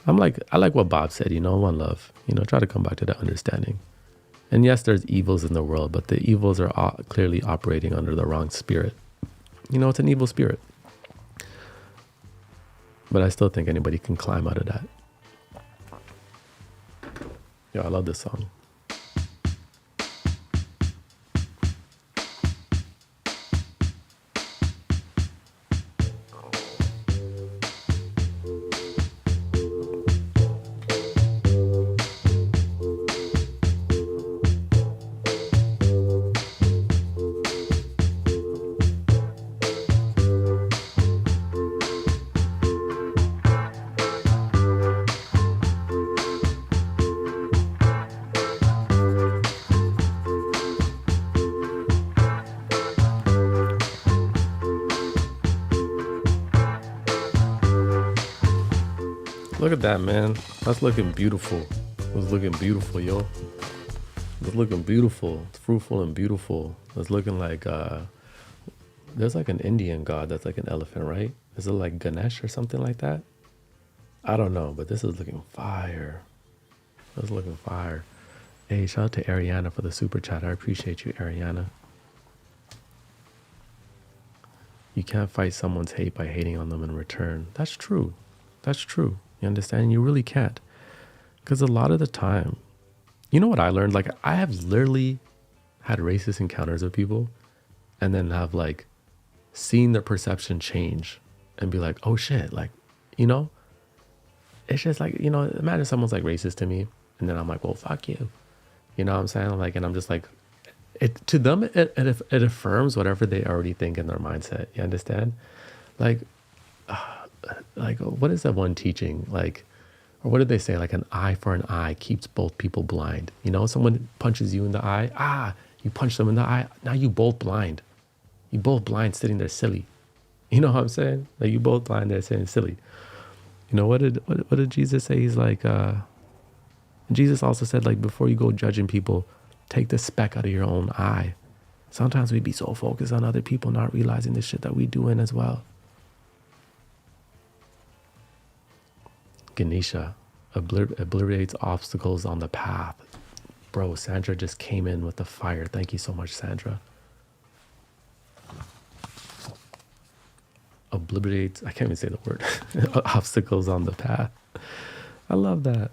I like what Bob said, you know, one love, you know, try to come back to that understanding. And yes, there's evils in the world, but the evils are clearly operating under the wrong spirit. You know, it's an evil spirit. But I still think anybody can climb out of that. Yeah, I love this song. Look at that, man. That's looking beautiful. It's looking beautiful, yo. It's looking beautiful. It's fruitful and beautiful. It's looking like, there's like an Indian god that's like an elephant, right? Is it like Ganesh or something like that? I don't know, but this is looking fire. It's looking fire. Hey, shout out to Ariana for the super chat. I appreciate you, Ariana. You can't fight someone's hate by hating on them in return. That's true. That's true. You understand? You really can't. Because a lot of the time, you know what I learned? Like, I have literally had racist encounters with people and then have like seen their perception change and be like, oh shit, like, you know, it's just like, you know, imagine someone's like racist to me and then I'm like, well, fuck you. You know what I'm saying? Like, and I'm just like, to them, it affirms whatever they already think in their mindset. You understand? Like, what is that one teaching? Like, or what did they say? Like, an eye for an eye keeps both people blind. You know, someone punches you in the eye. You punch them in the eye. Now you both blind. You both blind sitting there silly. You know what I'm saying? Like, you both blind there sitting silly. You know, what did Jesus say? He's like, Jesus also said, like, before you go judging people, take the speck out of your own eye. Sometimes we be so focused on other people not realizing the shit that we doing as well. Ganesha obliterates obstacles on the path. Bro, Sandra just came in with the fire. Thank you so much, Sandra. Obliterates, I can't even say the word. Obstacles on the path. I love that.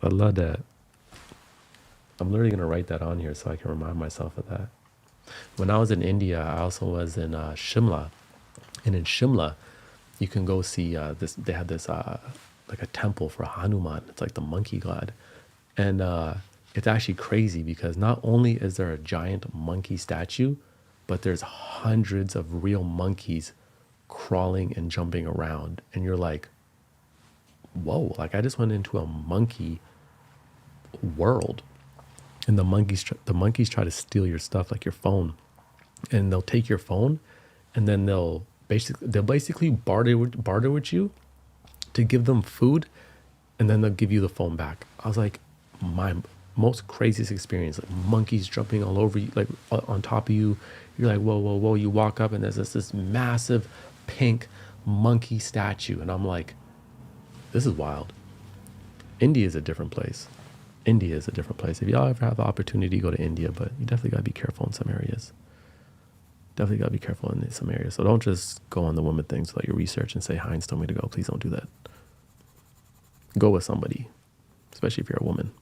I love that. I'm literally going to write that on here so I can remind myself of that. When I was in India, I also was in Shimla. And in Shimla, you can go see this. They had this like a temple for Hanuman. It's like the monkey god. And it's actually crazy because not only is there a giant monkey statue, but there's hundreds of real monkeys crawling and jumping around. And you're like, whoa, like I just went into a monkey world. And the monkeys try to steal your stuff, like your phone. And they'll take your phone and then they'll basically barter with you to give them food, and then they'll give you the phone back. I was like, my most craziest experience, like monkeys jumping all over you, like on top of you. You're like, whoa, whoa, whoa. You walk up and there's this massive pink monkey statue. And I'm like, this is wild. India is a different place. India is a different place. If y'all ever have the opportunity to go to India, but you definitely gotta be careful in some areas. Definitely gotta be careful in some areas. So don't just go on the woman things like your research and say, Heinz told me to go. Please don't do that. Go with somebody, especially if you're a woman.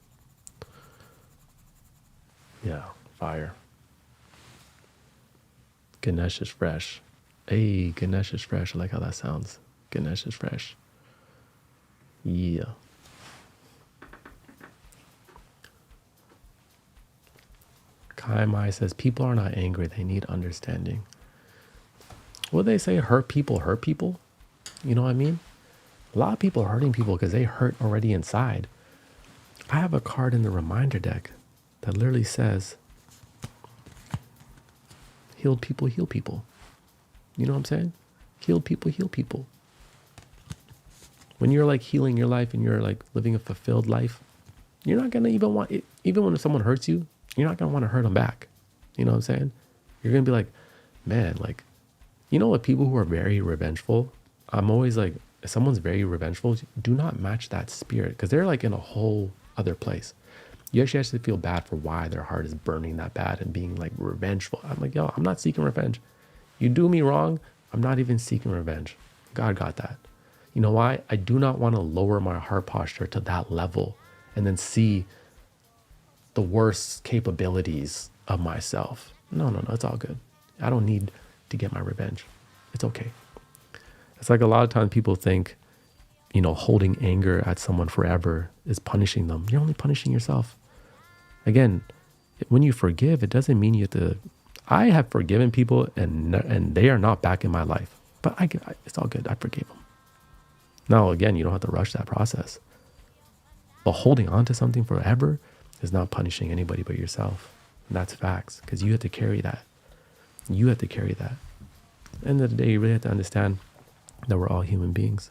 Yeah, fire. Ganesh is fresh. Hey, Ganesh is fresh. I like how that sounds. Ganesh is fresh. Yeah. Kai Mai says, people are not angry. They need understanding. What they say, hurt people hurt people? You know what I mean? A lot of people are hurting people because they hurt already inside. I have a card in the reminder deck that literally says, healed people heal people. You know what I'm saying? Healed people heal people. When you're like healing your life and you're like living a fulfilled life, you're not going to even want it. Even when someone hurts you, you're not going to want to hurt them back. You know what I'm saying? You're going to be like, man, like, you know what, people who are very revengeful, I'm always like, if someone's very revengeful, do not match that spirit because they're like in a whole other place. You actually feel bad for why their heart is burning that bad and being like revengeful. I'm like, yo, I'm not seeking revenge. You do me wrong, I'm not even seeking revenge. God got that. You know why? I do not want to lower my heart posture to that level and then see the worst capabilities of myself. No, it's all good. I don't need to get my revenge. It's okay. It's like a lot of times people think, you know, holding anger at someone forever is punishing them. You're only punishing yourself. Again, when you forgive, it doesn't mean you have to. I have forgiven people and they are not back in my life, but it's all good. I forgave them. Now, again, you don't have to rush that process. But holding on to something forever is not punishing anybody but yourself. And that's facts because you have to carry that. You have to carry that. At the end of the day, you really have to understand that we're all human beings.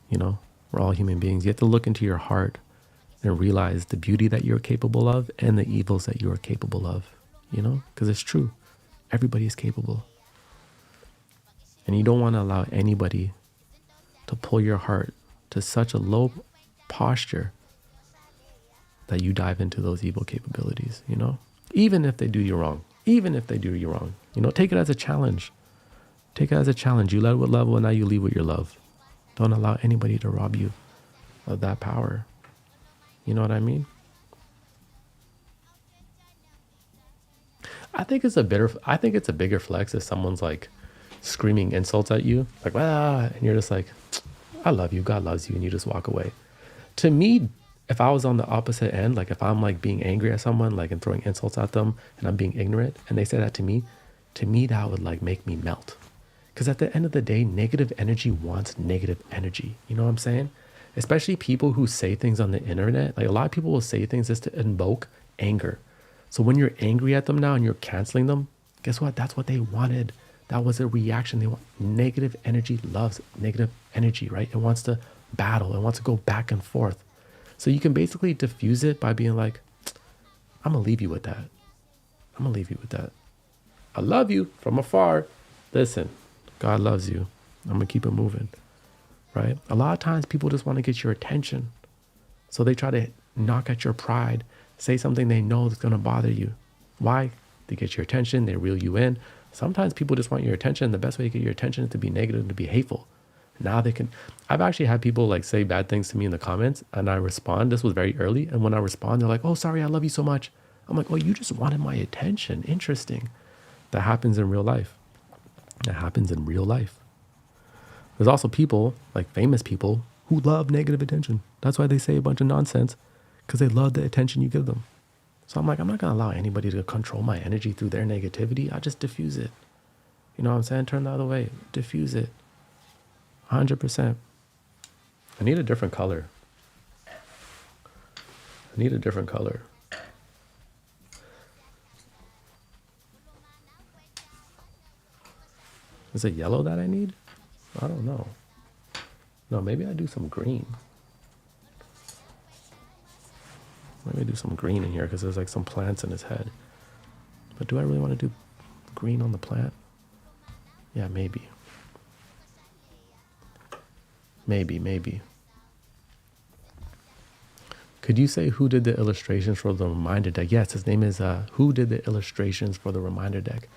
You know, we're all human beings. You have to look into your heart and realize the beauty that you're capable of and the evils that you are capable of, you know, because it's true. Everybody is capable. And you don't want to allow anybody to pull your heart to such a low posture that you dive into those evil capabilities, you know, even if they do you wrong, you know, take it as a challenge. Take it as a challenge. You led with love, and now you leave with your love. Don't allow anybody to rob you of that power. You know what I mean? I think it's a bigger flex if someone's like screaming insults at you, like, and you're just like, I love you, God loves you, and you just walk away. To me, if I was on the opposite end, like if I'm like being angry at someone, like and throwing insults at them and I'm being ignorant and they say that to me that would like make me melt. Because at the end of the day, negative energy wants negative energy. You know what I'm saying? Especially people who say things on the internet. Like a lot of people will say things just to invoke anger. So when you're angry at them now and you're canceling them, guess what? That's what they wanted. That was a reaction. They want negative energy, loves negative energy, right? It wants to battle. It wants to go back and forth. So you can basically diffuse it by being like, I'm going to leave you with that. I love you from afar. Listen, God loves you. I'm going to keep it moving, right? A lot of times people just want to get your attention. So they try to knock at your pride, say something they know that's going to bother you. Why? To get your attention, they reel you in. Sometimes people just want your attention. The best way to get your attention is to be negative and to be hateful. Now they can, I've actually had people like say bad things to me in the comments and I respond. This was very early. And when I respond, they're like, oh, sorry, I love you so much. I'm like, oh, you just wanted my attention. Interesting. That happens in real life. There's also people, like famous people, who love negative attention. That's why they say a bunch of nonsense, because they love the attention you give them. So I'm like, I'm not going to allow anybody to control my energy through their negativity. I just diffuse it. You know what I'm saying? Turn the other way. Diffuse it. 100%. I need a different color. Is it yellow that I need? I don't know. No, maybe I do some green. Maybe I do some green in here because there's like some plants in his head. But do I really want to do green on the plant? Yeah, maybe. Maybe. Could you say who did the illustrations for the reminder deck? Yes, his name is, who did the illustrations for the reminder deck?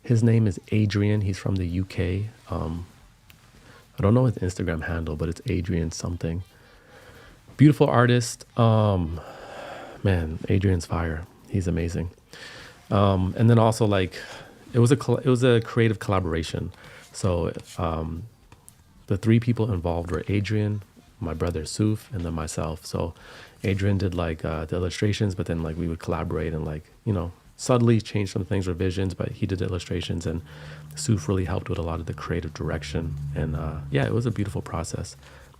His name is Adrian. He's from the UK. I don't know his Instagram handle, but it's Adrian something. Beautiful artist. Man, Adrian's fire. He's amazing. And then also like, it was a creative collaboration. So the three people involved were Adrian, my brother Suf, and then myself. So Adrian did like the illustrations, but then like we would collaborate and like, you know, subtly changed some things, revisions, but he did illustrations, and Suf really helped with a lot of the creative direction. And yeah, it was a beautiful process.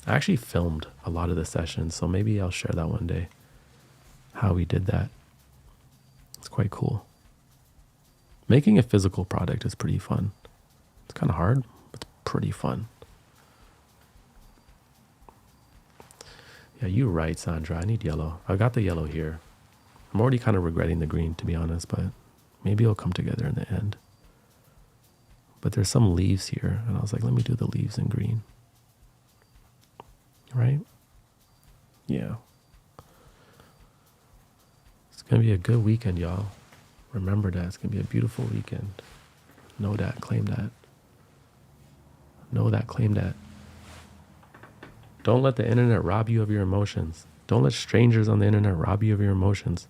I actually filmed a lot of the sessions, so maybe I'll share that one day, how we did that. It's quite cool. Making a physical product is pretty fun. It's kind of hard, but it's pretty fun. Yeah, you're right, Sandra. I need yellow. I got the yellow here. I'm already kind of regretting the green, to be honest, but maybe it'll come together in the end. But there's some leaves here, and I was like, let me do the leaves in green. Right? Yeah. It's going to be a good weekend, y'all. Remember that. It's going to be a beautiful weekend. Know that. Claim that. Know that. Claim that. Don't let the internet rob you of your emotions. Don't let strangers on the internet rob you of your emotions.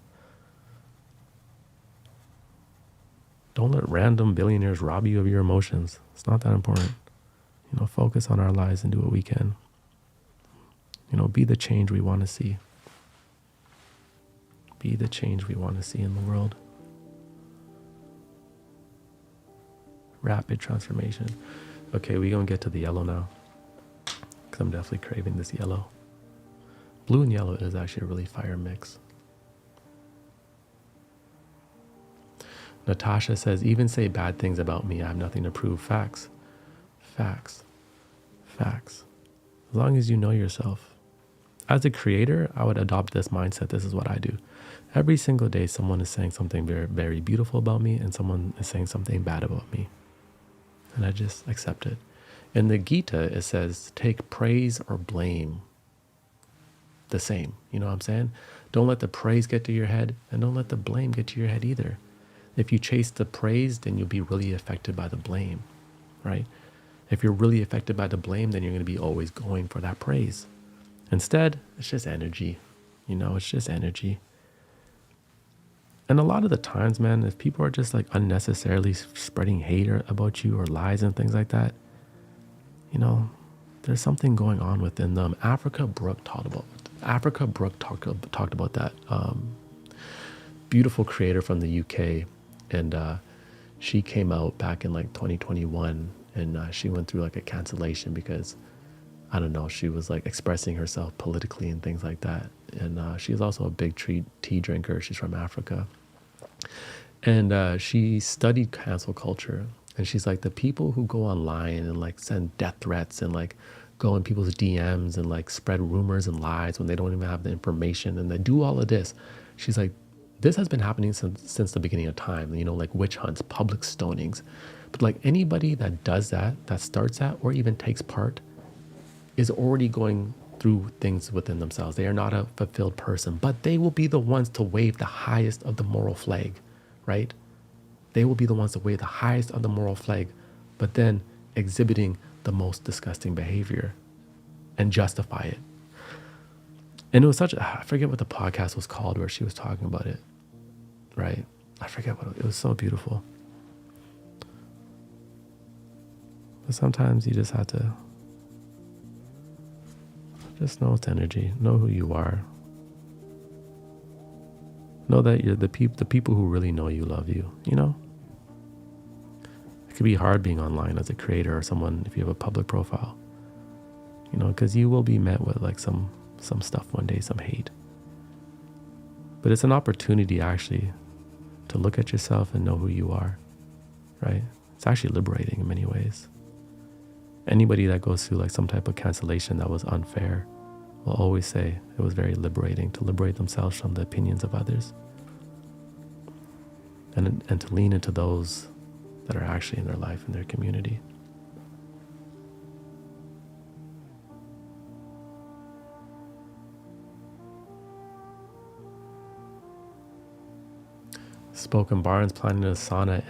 Don't let random billionaires rob you of your emotions. It's not that important. Focus on our lives and do what we can. Be the change we want to see. Be the change we want to see in the world. Rapid transformation. Okay, we're going to get to the yellow now, because I'm definitely craving this yellow. Blue and yellow is actually a really fire mix. Natasha says, even say bad things about me. I have nothing to prove. Facts. Facts. Facts. As long as you know yourself. As a creator, I would adopt this mindset. This is what I do. Every single day, someone is saying something very, very beautiful about me, and someone is saying something bad about me. And I just accept it. In the Gita, it says, take praise or blame the same. You know what I'm saying? Don't let the praise get to your head, and don't let the blame get to your head either. If you chase the praise, then you'll be really affected by the blame, right? If you're really affected by the blame, then you're going to be always going for that praise. Instead, it's just energy. It's just energy. And a lot of the times, man, if people are just like unnecessarily spreading hate about you or lies and things like that, there's something going on within them. Africa Brooke talked about that. Beautiful creator from the UK. And she came out back in like 2021, and she went through like a cancellation because, I don't know, she was like expressing herself politically and things like that. And she's also a big tea drinker. She's from Africa. And she studied cancel culture. And she's like, the people who go online and like send death threats and like go in people's DMs and like spread rumors and lies when they don't even have the information, and they do all of this. She's like, this has been happening since the beginning of time, like witch hunts, public stonings. But like anybody that does that starts that, or even takes part, is already going through things within themselves. They are not a fulfilled person, but they will be the ones to wave the highest of the moral flag, right? They will be the ones to wave the highest of the moral flag, but then exhibiting the most disgusting behavior and justify it. And it was I forget what the podcast was called where she was talking about it, right? I forget it was so beautiful. But sometimes you just have to just know it's energy. Know who you are. Know that you're the people who really know you love you, It could be hard being online as a creator or someone if you have a public profile, because you will be met with like some stuff one day, some hate. But it's an opportunity actually to look at yourself and know who you are, right? It's actually liberating in many ways. Anybody that goes through like some type of cancellation that was unfair will always say it was very liberating to liberate themselves from the opinions of others, and to lean into those that are actually in their life and their community. Spoken Barn's planning a sauna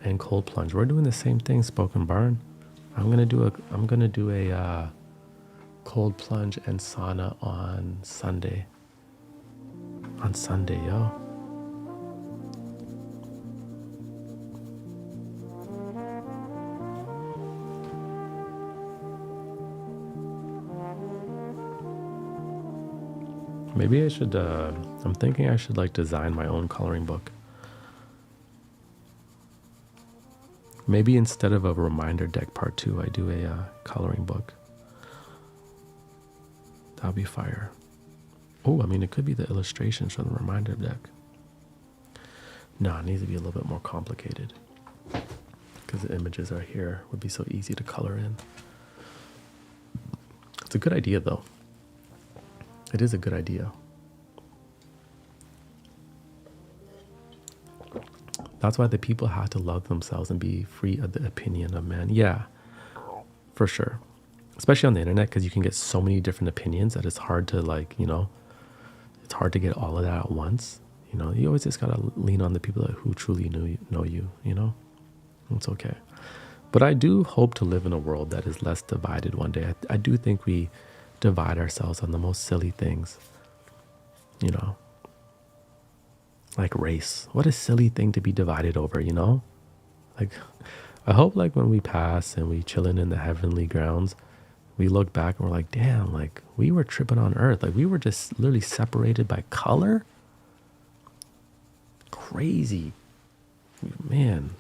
and cold plunge. We're doing the same thing, Spoken Barn. I'm gonna do a cold plunge and sauna on Sunday. On Sunday, yo. Maybe I should, I'm thinking I should like design my own coloring book. Maybe instead of a reminder deck part 2, I do a coloring book. That'll be fire. Oh, I mean, it could be the illustrations from the reminder deck. No, it needs to be a little bit more complicated because the images are here. Would be so easy to color in. It's a good idea, though. It is a good idea. That's why the people have to love themselves and be free of the opinion of man. Yeah, for sure. Especially on the internet, because you can get so many different opinions that it's hard to it's hard to get all of that at once. You always just gotta lean on the people who truly know you. It's okay. But I do hope to live in a world that is less divided one day. I do think we divide ourselves on the most silly things. Like race. What a silly thing to be divided over, Like, I hope like when we pass and we chilling in the heavenly grounds, we look back and we're like, damn, like we were tripping on earth. Like we were just literally separated by color. Crazy. Man.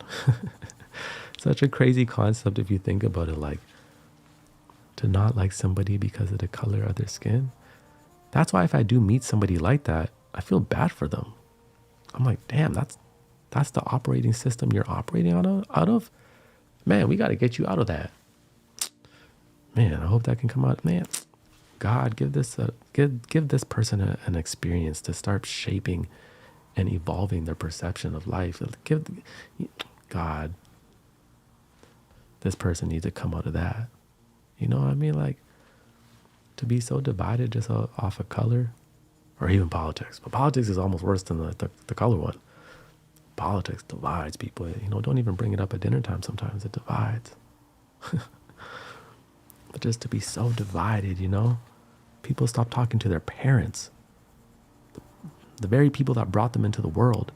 Such a crazy concept if you think about it, like to not like somebody because of the color of their skin. That's why if I do meet somebody like that, I feel bad for them. I'm like, damn, that's the operating system you're operating out of? Man, we got to get you out of that. Man, I hope that can come out. Man, God, give this person an experience to start shaping and evolving their perception of life. God, this person needs to come out of that. You know what I mean? Like, to be so divided just off of color or even politics. But politics is almost worse than the color one. Politics divides people. Don't even bring it up at dinner time sometimes. It divides. But just to be so divided, people stop talking to their parents. The very people that brought them into the world,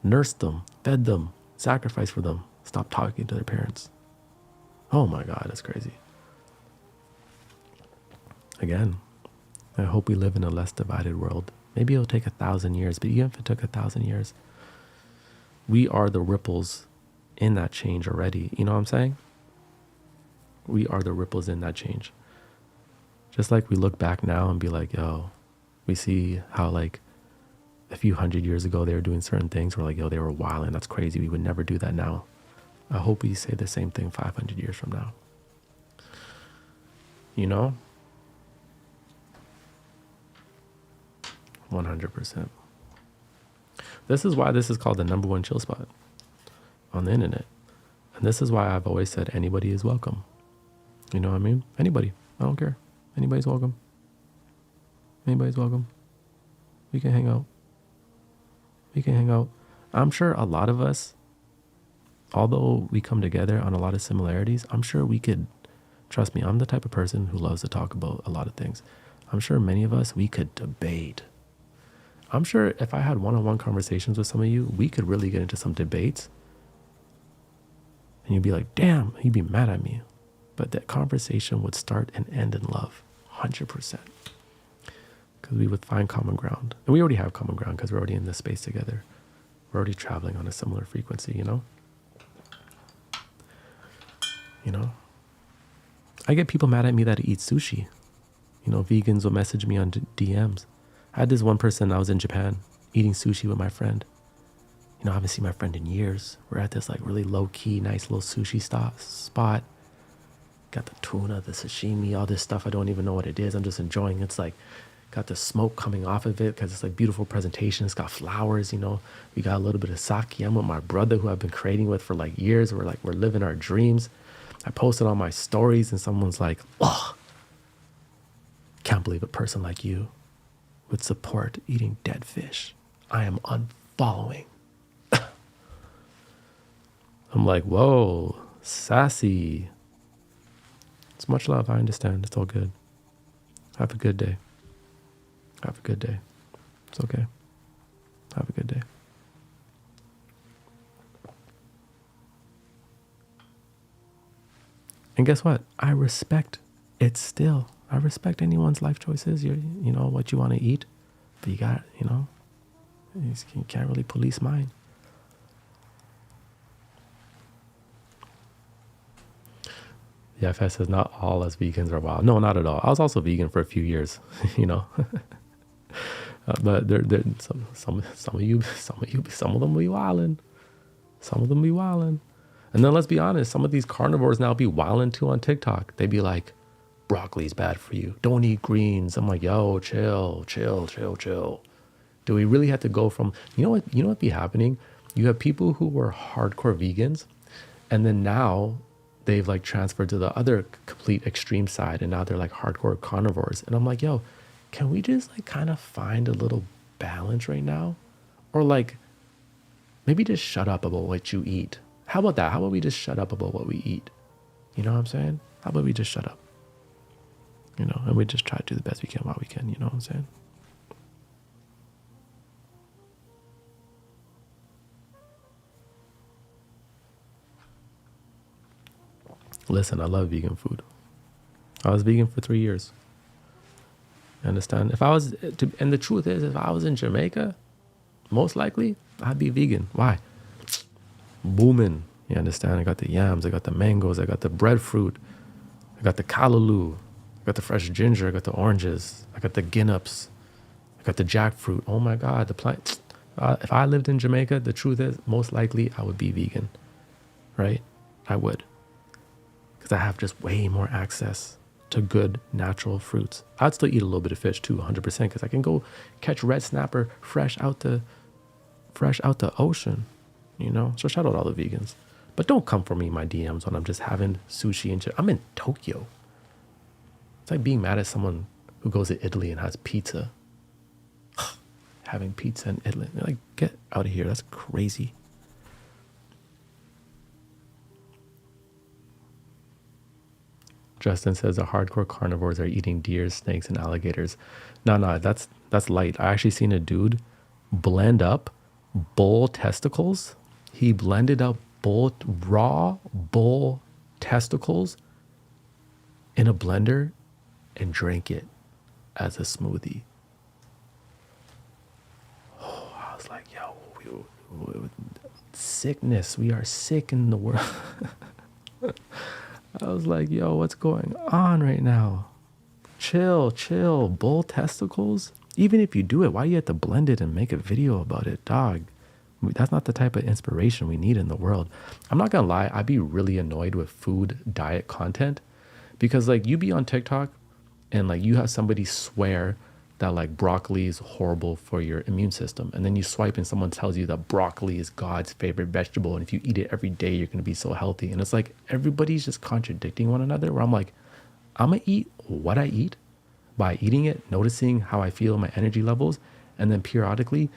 nursed them, fed them, sacrificed for them, stop talking to their parents. Oh my God, that's crazy. Again, I hope we live in a less divided world. Maybe it'll take 1,000 years, but even if it took 1,000 years, we are the ripples in that change already. You know what I'm saying? We are the ripples in that change. Just like we look back now and be like, yo, we see how like a few hundred years ago they were doing certain things. We're like, yo, they were wild and that's crazy. We would never do that now. I hope we say the same thing 500 years from now. 100%. This is why this is called the #1 chill spot on the internet. And this is why I've always said anybody is welcome. You know what I mean? Anybody. I don't care. Anybody's welcome. Anybody's welcome. We can hang out. I'm sure a lot of us, although we come together on a lot of similarities, I'm sure we could, trust me, I'm the type of person who loves to talk about a lot of things. I'm sure many of us, we could debate. I'm sure if I had one-on-one conversations with some of you, we could really get into some debates. And you'd be like, damn, you'd be mad at me. But that conversation would start and end in love, 100%. Because we would find common ground. And we already have common ground because we're already in this space together. We're already traveling on a similar frequency, I get people mad at me that eat sushi. Vegans will message me on DMs. I had this one person, I was in Japan eating sushi with my friend. I haven't seen my friend in years. We're at this like really low-key, nice little sushi spot. Got the tuna, the sashimi, all this stuff. I don't even know what it is. I'm just enjoying it. It's like got the smoke coming off of it because it's like beautiful presentation. It's got flowers, We got a little bit of sake. I'm with my brother who I've been creating with for like years. We're living our dreams. I posted on my stories and someone's like, oh, can't believe a person like you would support eating dead fish. I am unfollowing. I'm like, whoa, sassy. It's much love. I understand. It's all good. Have a good day. Have a good day. It's okay. Have a good day. And guess what? I respect it still. I respect anyone's life choices. What you want to eat. But you got, you can't really police mine. Yeah, Fest says not all us vegans are wild. No, not at all. I was also vegan for a few years, you know. But there, some of you, some of them be wildin'. Some of them be wildin'. And then let's be honest, some of these carnivores now be wildin' too on TikTok. They be like, broccoli's bad for you. Don't eat greens. I'm like, yo, chill. Do we really have to go from, you know what be happening? You have people who were hardcore vegans, and then now they've like transferred to the other complete extreme side, and now they're like hardcore carnivores. And I'm like, yo, can we just like kind of find a little balance right now? Or like maybe just shut up about what you eat. How about that? How about we just shut up about what we eat? You know what I'm saying? How about we just shut up? You know, and we just try to do the best we can while we can, you know what I'm saying? Listen, I love vegan food. I was vegan for 3 years. You understand? And the truth is, if I was in Jamaica, most likely I'd be vegan. Why? Booming. You understand? I got the yams, I got the mangoes, I got the breadfruit, I got the callaloo, I got the fresh ginger, I got the oranges, I got the ginnups, I got the jackfruit. Oh my God, the plant. If I lived in Jamaica, the truth is, most likely I would be vegan, right? I would. Because I have just way more access to good natural fruits. I'd still eat a little bit of fish too, 100%, because I can go catch red snapper fresh out the ocean, you know? So shout out all the vegans. But don't come for me in my DMs when I'm just having sushi and shit. I'm in Tokyo. It's like being mad at someone who goes to Italy and has pizza. Having pizza in Italy. They're like, get out of here. That's crazy. Justin says the hardcore carnivores are eating deer, snakes, and alligators. No, that's light. I actually seen a dude blend up bull testicles. He blended up raw bull testicles in a blender and drank it as a smoothie. Oh, I was like, yo, sickness. We are sick in the world. I was like, yo, what's going on right now? Chill. Bull testicles? Even if you do it, why do you have to blend it and make a video about it, dog? That's not the type of inspiration we need in the world. I'm not gonna lie, I'd be really annoyed with food diet content, because like you be on TikTok and like you have somebody swear that like broccoli is horrible for your immune system, and then you swipe and someone tells you that broccoli is God's favorite vegetable, and if you eat it every day you're going to be so healthy. And it's like everybody's just contradicting one another, where I'm like, I'm gonna eat what I eat by eating it, noticing how I feel, my energy levels, and then periodically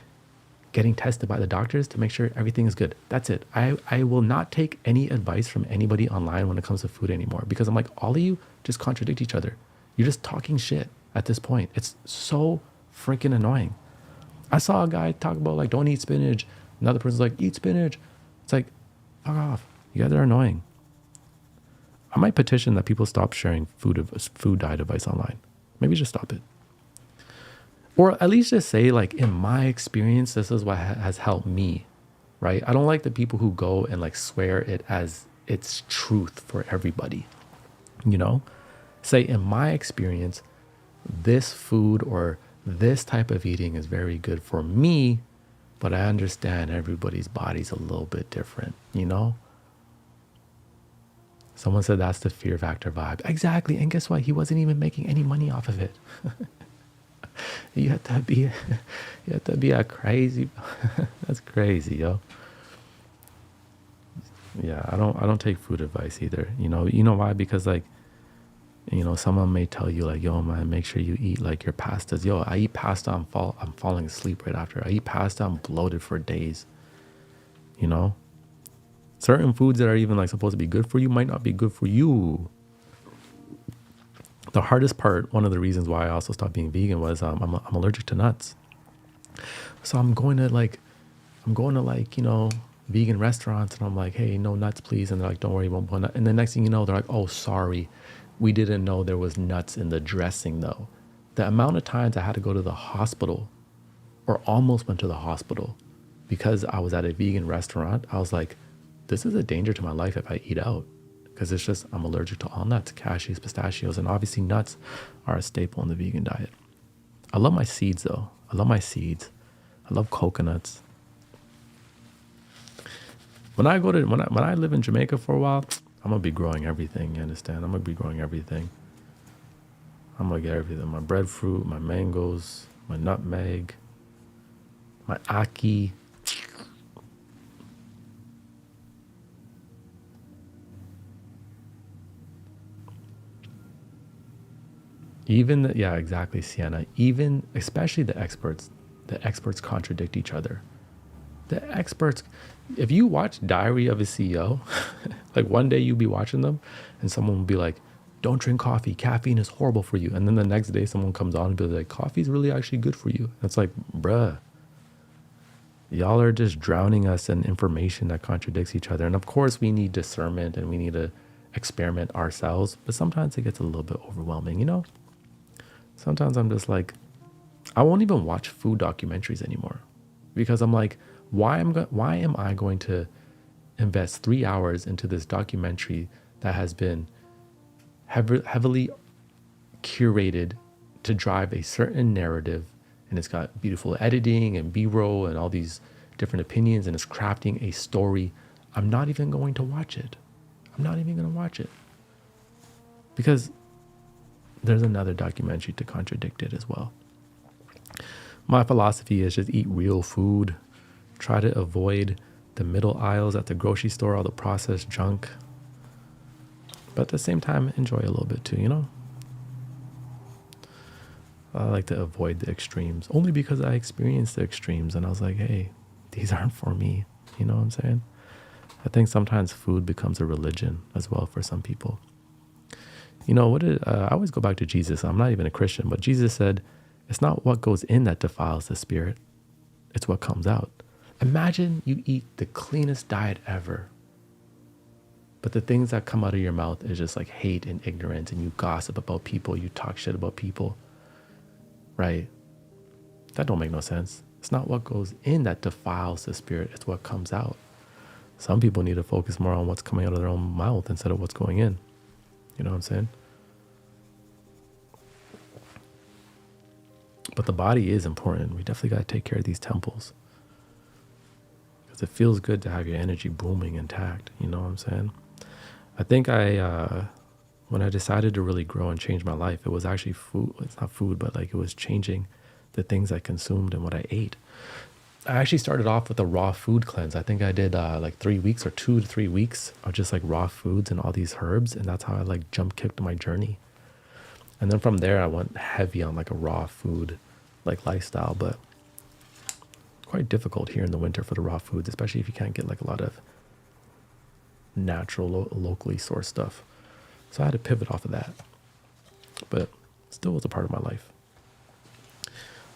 getting tested by the doctors to make sure everything is good. That's it. I will not take any advice from anybody online when it comes to food anymore, because I'm like, all of you just contradict each other. You're just talking shit at this point. It's so freaking annoying. I saw a guy talk about like, don't eat spinach. Another person's like, eat spinach. It's like, fuck off. You guys are annoying. I might petition that people stop sharing food diet advice online. Maybe just stop it. Or at least just say like, in my experience, this is what has helped me, right? I don't like the people who go and like swear it as it's truth for everybody, you know? Say, in my experience, this food or this type of eating is very good for me, but I understand everybody's body's a little bit different, you know? Someone said that's the fear factor vibe. Exactly. And guess what? He wasn't even making any money off of it. You have to be a crazy. That's crazy, yo. Yeah, I don't take food advice either. You know why? Because like, you know, someone may tell you like, yo, man, make sure you eat like your pastas. Yo, I eat pasta, I'm falling asleep right after. I eat pasta, I'm bloated for days. You know, certain foods that are even like supposed to be good for you might not be good for you. The hardest part, one of the reasons why I also stopped being vegan was I'm allergic to nuts. So I'm going to like, you know, vegan restaurants, and I'm like, hey, no nuts, please. And they're like, don't worry, won't put nuts. And the next thing you know, they're like, oh, sorry, we didn't know there was nuts in the dressing though. The amount of times I had to go to the hospital, or almost went to the hospital, because I was at a vegan restaurant, I was like, this is a danger to my life if I eat out. because it's just, I'm allergic to all nuts, cashews, pistachios, and obviously nuts are a staple in the vegan diet. I love my seeds though. I love my seeds. I love coconuts. When I live in Jamaica for a while, I'm gonna be growing everything. You understand? I'm gonna be growing everything. I'm gonna get everything: my breadfruit, my mangoes, my nutmeg, my ackee. Yeah, exactly, Sienna. Even, especially the experts contradict each other. The experts, if you watch Diary of a CEO, like one day you'll be watching them and someone will be like, don't drink coffee, caffeine is horrible for you. And then the next day someone comes on and be like, coffee is really actually good for you. And it's like, bruh, y'all are just drowning us in information that contradicts each other. And of course we need discernment and we need to experiment ourselves, but sometimes it gets a little bit overwhelming, you know? Sometimes I'm just like, I won't even watch food documentaries anymore because I'm like, why am I going to invest 3 hours into this documentary that has been heavily curated to drive a certain narrative, and it's got beautiful editing and B-roll and all these different opinions, and it's crafting a story? I'm not even going to watch it. I'm not even going to watch it because there's another documentary to contradict it as well. My philosophy is just eat real food. Try to avoid the middle aisles at the grocery store, all the processed junk. But at the same time, enjoy a little bit too, you know? I like to avoid the extremes only because I experienced the extremes and I was like, hey, these aren't for me. You know what I'm saying? I think sometimes food becomes a religion as well for some people. You know, I always go back to Jesus. I'm not even a Christian, but Jesus said, it's not what goes in that defiles the spirit. It's what comes out. Imagine you eat the cleanest diet ever, but the things that come out of your mouth is just like hate and ignorance, and you gossip about people, you talk shit about people, right? That don't make no sense. It's not what goes in that defiles the spirit. It's what comes out. Some people need to focus more on what's coming out of their own mouth instead of what's going in. You know what I'm saying? But the body is important. We definitely got to take care of these temples because it feels good to have your energy booming intact. You know what I'm saying? I think when I decided to really grow and change my life, it was actually food. It's not food, but like it was changing the things I consumed and what I ate. I actually started off with a raw food cleanse. I think I did like 3 weeks or 2 to 3 weeks of just like raw foods and all these herbs. And that's how I like jump kicked my journey. And then from there, I went heavy on like a raw food like lifestyle, but quite difficult here in the winter for the raw foods, especially if you can't get like a lot of natural, locally sourced stuff. So I had to pivot off of that, but still was a part of my life.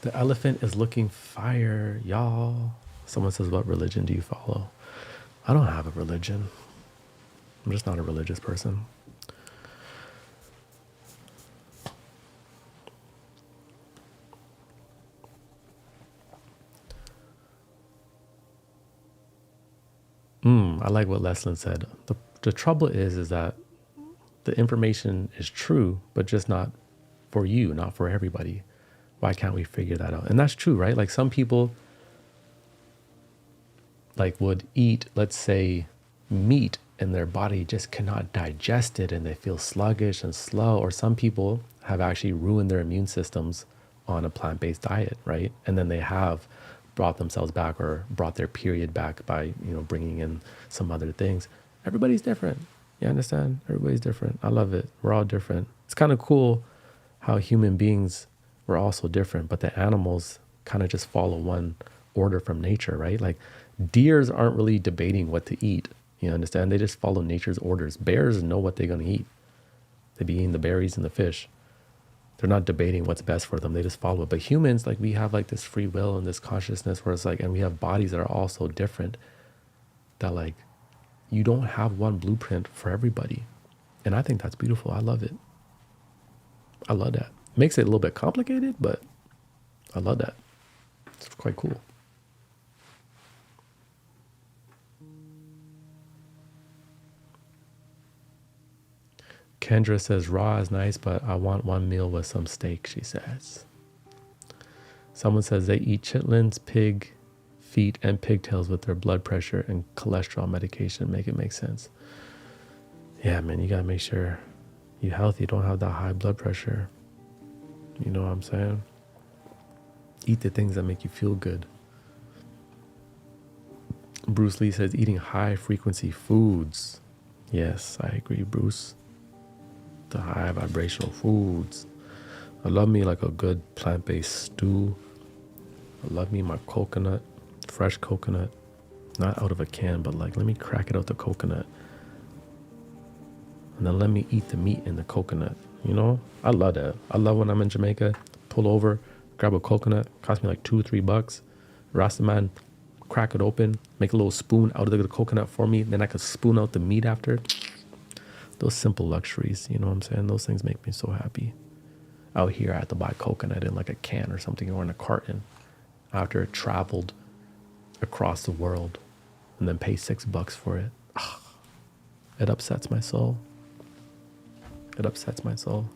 The elephant is looking fire, y'all. Someone says, what religion do you follow? I don't have a religion. I'm just not a religious person. I like what Leslin said. The trouble is that the information is true, but just not for you, not for everybody. Why can't we figure that out? And that's true, right? Like some people like would eat, let's say, meat, and their body just cannot digest it and they feel sluggish and slow. Or some people have actually ruined their immune systems on a plant-based diet, right? And then they have brought themselves back or brought their period back by, you know, bringing in some other things. Everybody's different. You understand? Everybody's different. I love it. We're all different. It's kind of cool how human beings were also different, but the animals kind of just follow one order from nature, right? Like deers aren't really debating what to eat. You understand? They just follow nature's orders. Bears know what they're going to eat. They be eating the berries and the fish. They're not debating what's best for them. They just follow it. But humans, like we have like this free will and this consciousness where it's like, and we have bodies that are also different, that like, you don't have one blueprint for everybody. And I think that's beautiful. I love it. I love that. Makes it a little bit complicated, but I love that. It's quite cool. Kendra says raw is nice, but I want one meal with some steak, she says. Someone says they eat chitlins, pig feet, and pigtails with their blood pressure and cholesterol medication. Make it make sense. Yeah, man, you gotta make sure you're healthy. Don't have that high blood pressure. You know what I'm saying? Eat the things that make you feel good. Bruce Lee says eating high frequency foods. Yes, I agree, Bruce. The high vibrational foods. I love me like a good plant-based stew. I love me my coconut, fresh coconut, not out of a can, but like let me crack it out the coconut. And then let me eat the meat in the coconut. You know, I love that. I love when I'm in Jamaica, pull over, grab a coconut, cost me like $2-3. Rasta man, crack it open, make a little spoon out of the coconut for me, then I could spoon out the meat after. Those simple luxuries, you know what I'm saying? Those things make me so happy. Out here, I had to buy coconut in like a can or something, or in a carton after it traveled across the world and then pay $6 for it. It upsets my soul. It upsets my soul.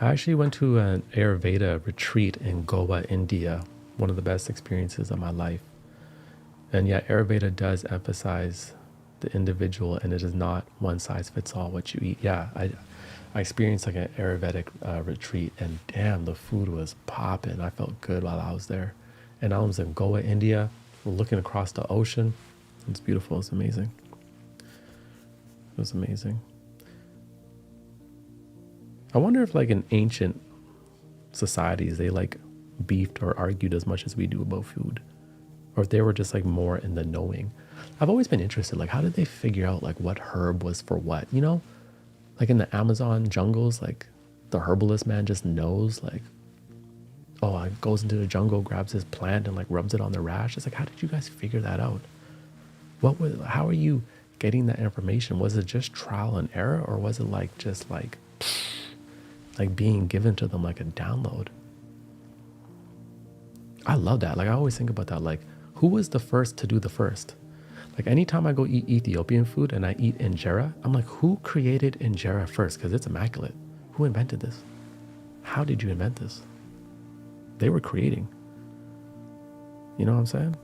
I actually went to an Ayurveda retreat in Goa, India. One of the best experiences of my life. And yeah, Ayurveda does emphasize the individual, and it is not one size fits all what you eat. Yeah, I experienced like an Ayurvedic retreat, and damn, the food was popping. I felt good while I was there. And I was in Goa, India, looking across the ocean. It's beautiful. It's amazing. It was amazing. I wonder if like in ancient societies, they like beefed or argued as much as we do about food, or if they were just like more in the knowing. I've always been interested, like how did they figure out like what herb was for what, you know? Like in the Amazon jungles, like the herbalist man just knows like, oh, he goes into the jungle, grabs his plant and like rubs it on the rash. It's like, how did you guys figure that out? How are you getting that information? Was it just trial and error, or was it like just like being given to them like a download? I love that. Like I always think about that. Like who was the first to do the first? Like anytime I go eat Ethiopian food and I eat injera, I'm like, who created injera first? Because it's immaculate. Who invented this? How did you invent this? They were creating. You know what I'm saying?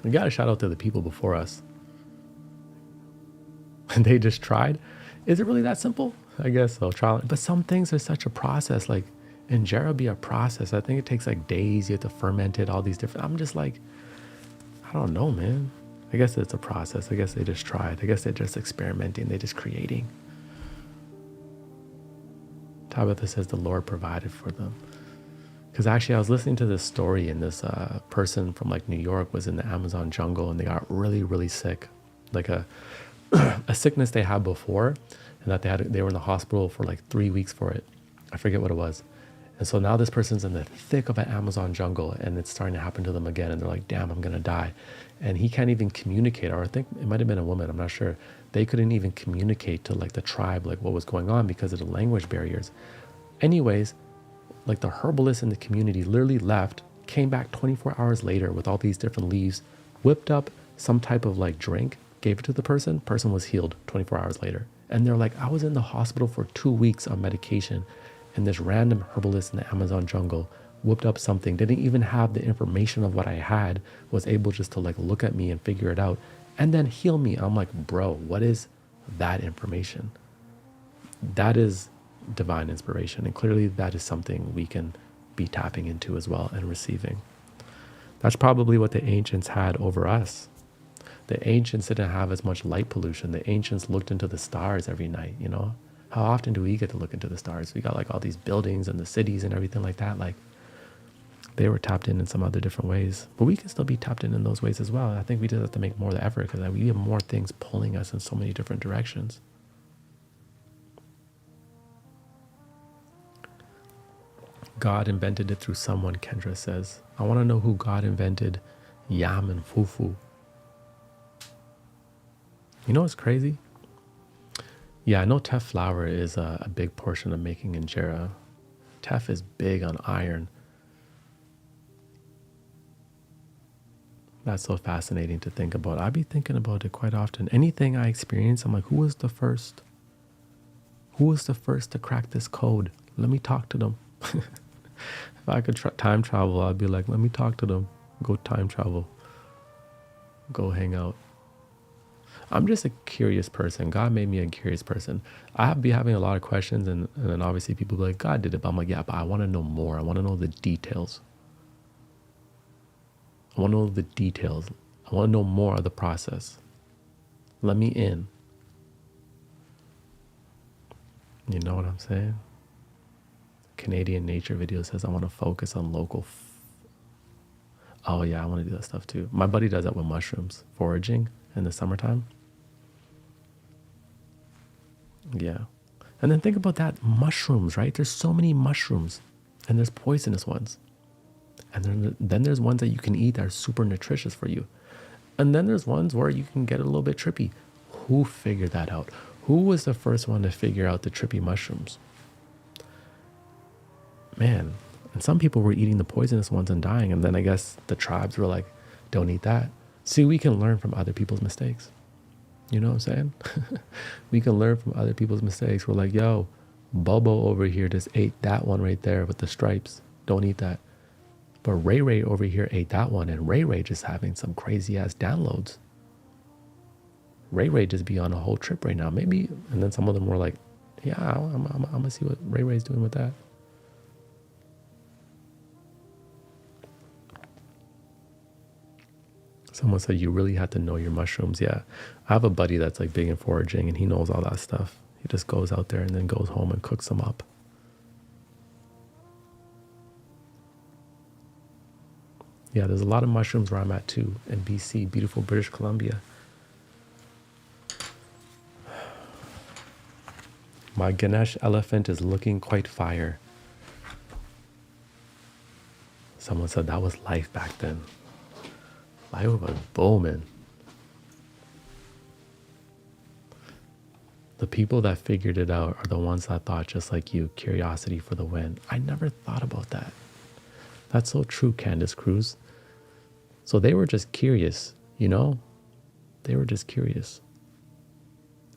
We got to shout out to the people before us. And they just tried. Is it really that simple? I guess so. Trial. But some things are such a process. Like injera be a process. I think it takes like days. You have to ferment it, all these different. I'm just like, I don't know, man. I guess it's a process. I guess they just tried. I guess they're just experimenting. They're just creating. Tabitha says the Lord provided for them. Because actually I was listening to this story, and this person from like New York was in the Amazon jungle, and they got really, really sick. Like a sickness they had before, and that they were in the hospital for like 3 weeks for it. I forget what it was. And so now this person's in the thick of an Amazon jungle, and it's starting to happen to them again. And they're like, damn, I'm going to die. And he can't even communicate, or I think it might've been a woman, I'm not sure. They couldn't even communicate to like the tribe, like what was going on because of the language barriers. Anyways, like the herbalist in the community literally left, came back 24 hours later with all these different leaves, whipped up some type of like drink, gave it to the person was healed 24 hours later. And they're like, I was in the hospital for 2 weeks on medication, and this random herbalist in the Amazon jungle whipped up something, didn't even have the information of what I had, was able just to like look at me and figure it out and then heal me. I'm like, bro, what is that information? That is divine inspiration. And clearly that is something we can be tapping into as well and receiving. That's probably what the ancients had over us. The ancients didn't have as much light pollution. The ancients looked into the stars every night, you know? How often do we get to look into the stars? We got like all these buildings and the cities and everything like that. Like they were tapped in some other different ways, but we can still be tapped in those ways as well. I think we just have to make more of the effort, because we have more things pulling us in so many different directions. God invented it through someone, Kendra says. I want to know who God invented yam and fufu. You know what's crazy? Yeah, I know teff flour is a big portion of making injera. Teff is big on iron. That's so fascinating to think about. I be thinking about it quite often. Anything I experience, I'm like, who was the first? Who was the first to crack this code? Let me talk to them. If I could time travel, I'd be like, let me talk to them. Go time travel. Go hang out. I'm just a curious person. God made me a curious person. I be having a lot of questions, and then obviously people be like, God did it. But I'm like, yeah, but I want to know more. I want to know the details. I want to know the details. I want to know more of the process. Let me in. You know what I'm saying? Canadian nature video says I want to focus on local. Oh yeah, I want to do that stuff too. My buddy does that with mushrooms, foraging in the summertime. Yeah. And then think about that, mushrooms, right? There's so many mushrooms, and there's poisonous ones. And then there's ones that you can eat that are super nutritious for you. And then there's ones where you can get a little bit trippy. Who figured that out? Who was the first one to figure out the trippy mushrooms? Man, and some people were eating the poisonous ones and dying. And then I guess the tribes were like, don't eat that. See, we can learn from other people's mistakes. You know what I'm saying? We can learn from other people's mistakes. We're like, yo, Bobo over here just ate that one right there with the stripes. Don't eat that. But Ray Ray over here ate that one, and Ray Ray just having some crazy ass downloads. Ray Ray just be on a whole trip right now. Maybe, and then some of them were like, yeah, I'm gonna see what Ray Ray's doing with that. Someone said you really have to know your mushrooms. Yeah, I have a buddy that's like big in foraging, and he knows all that stuff. He just goes out there and then goes home and cooks them up. Yeah, there's a lot of mushrooms where I'm at too, in BC, beautiful British Columbia. My Ganesh elephant is looking quite fire. Someone said that was life back then. Life was booming. The people that figured it out are the ones that thought just like you, curiosity for the win. I never thought about that. That's so true, Candace Cruz. So they were just curious, you know? They were just curious.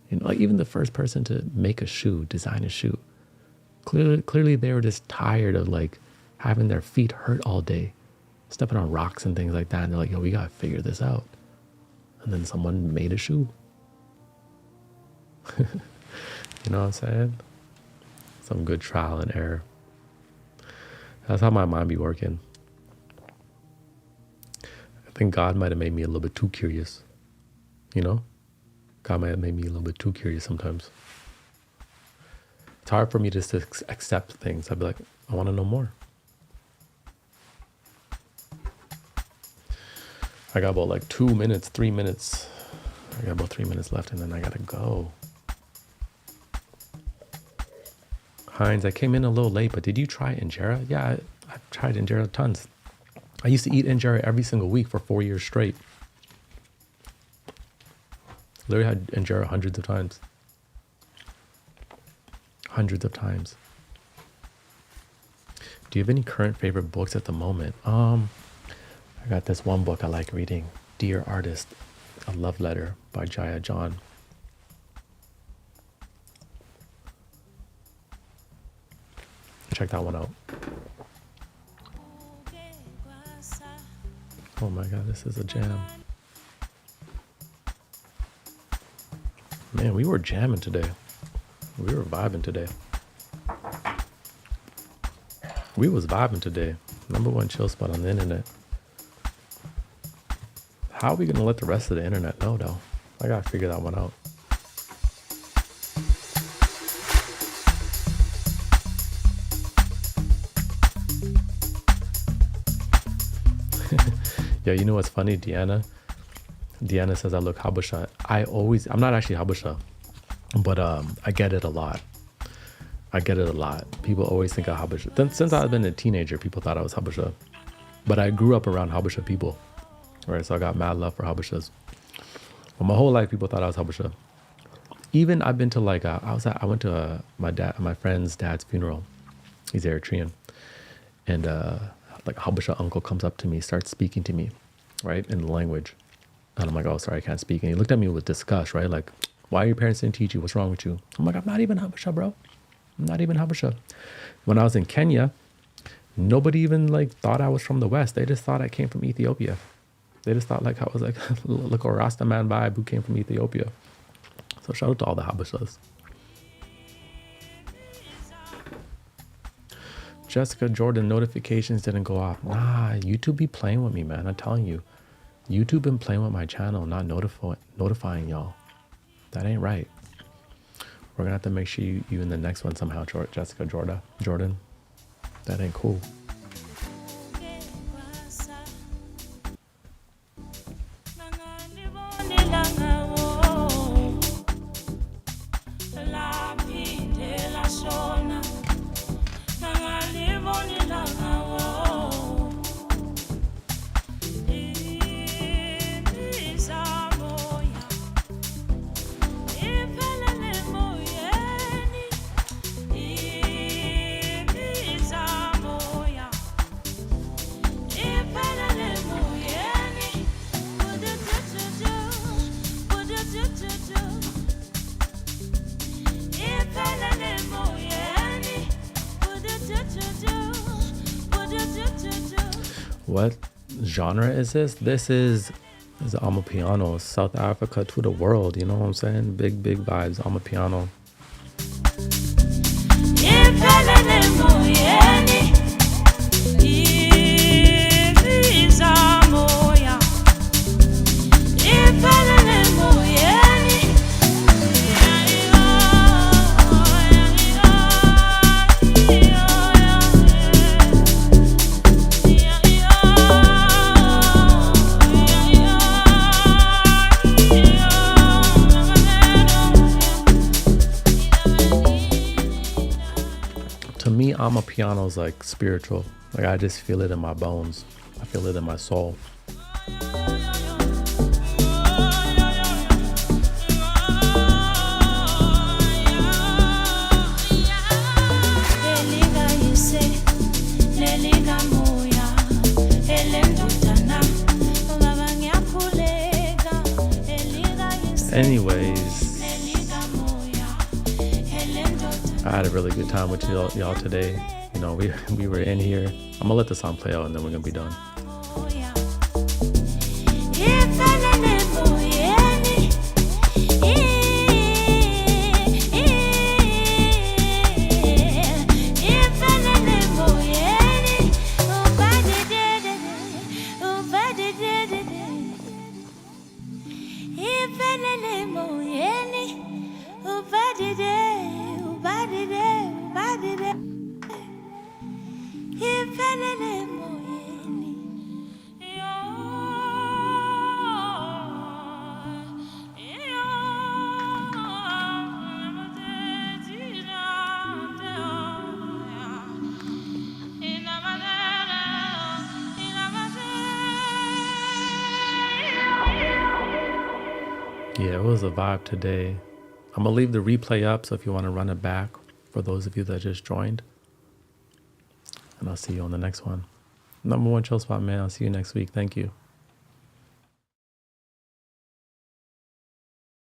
You know, like even the first person to make a shoe, design a shoe, clearly they were just tired of like having their feet hurt all day, stepping on rocks and things like that. And they're like, yo, we gotta figure this out. And then someone made a shoe. You know what I'm saying? Some good trial and error. That's how my mind be working. I think God might have made me a little bit too curious. You know? God might have made me a little bit too curious sometimes. It's hard for me just to accept things. I'd be like, I want to know more. I got about like 2 minutes, 3 minutes. I got about 3 minutes left and then I gotta go. Heinz, I came in a little late, but did you try injera? Yeah, I've tried injera tons. I used to eat injera every single week for 4 years straight. Literally had injera hundreds of times. Hundreds of times. Do you have any current favorite books at the moment? I got this one book I like reading, Dear Artist, A Love Letter by Jaya John. Check that one out. Oh my God, this is a jam. Man, we were jamming today. We were vibing today. We was vibing today. #1 chill spot on the internet. How are we gonna let the rest of the internet know though? I gotta figure that one out. Yeah, you know what's funny, Deanna? Deanna says I look Habusha. I'm not actually Habusha, but I get it a lot. People always think of Habusha. Since I've been a teenager, people thought I was Habusha. But I grew up around Habusha people. Right, so I got mad love for Habushas. But my whole life, people thought I was Habusha. Even I've been to like I went to my friend's dad's funeral. He's Eritrean, and like Habesha uncle comes up to me, starts speaking to me, right, in the language, and I'm like, oh, sorry, I can't speak. And he looked at me with disgust, right, like, why your parents didn't teach you? What's wrong with you? I'm like, I'm not even Habesha, bro. I'm not even Habesha. When I was in Kenya, nobody even like thought I was from the West. They just thought I came from Ethiopia. They just thought like I was like like a Rasta man vibe who came from Ethiopia. So shout out to all the Habeshas. Jessica Jordan, notifications didn't go off. Nah, YouTube be playing with me, man. I'm telling you. YouTube been playing with my channel, not notifying y'all. That ain't right. We're gonna have to make sure you in the next one somehow, Jessica Jordan. That ain't cool. What genre is this? This is Amapiano, South Africa to the world. You know what I'm saying? Big vibes, Amapiano. To me, Amapiano is like spiritual. Like I just feel it in my bones. I feel it in my soul. Anyways, I had a really good time with y'all today. You know, we were in here. I'm gonna let the song play out and then we're gonna be done. Yeah, it was a vibe today. I'm gonna leave the replay up, so if you want to run it back for those of you that just joined. And I'll see you on the next one. Number one chill spot, man. I'll see you next week. Thank you.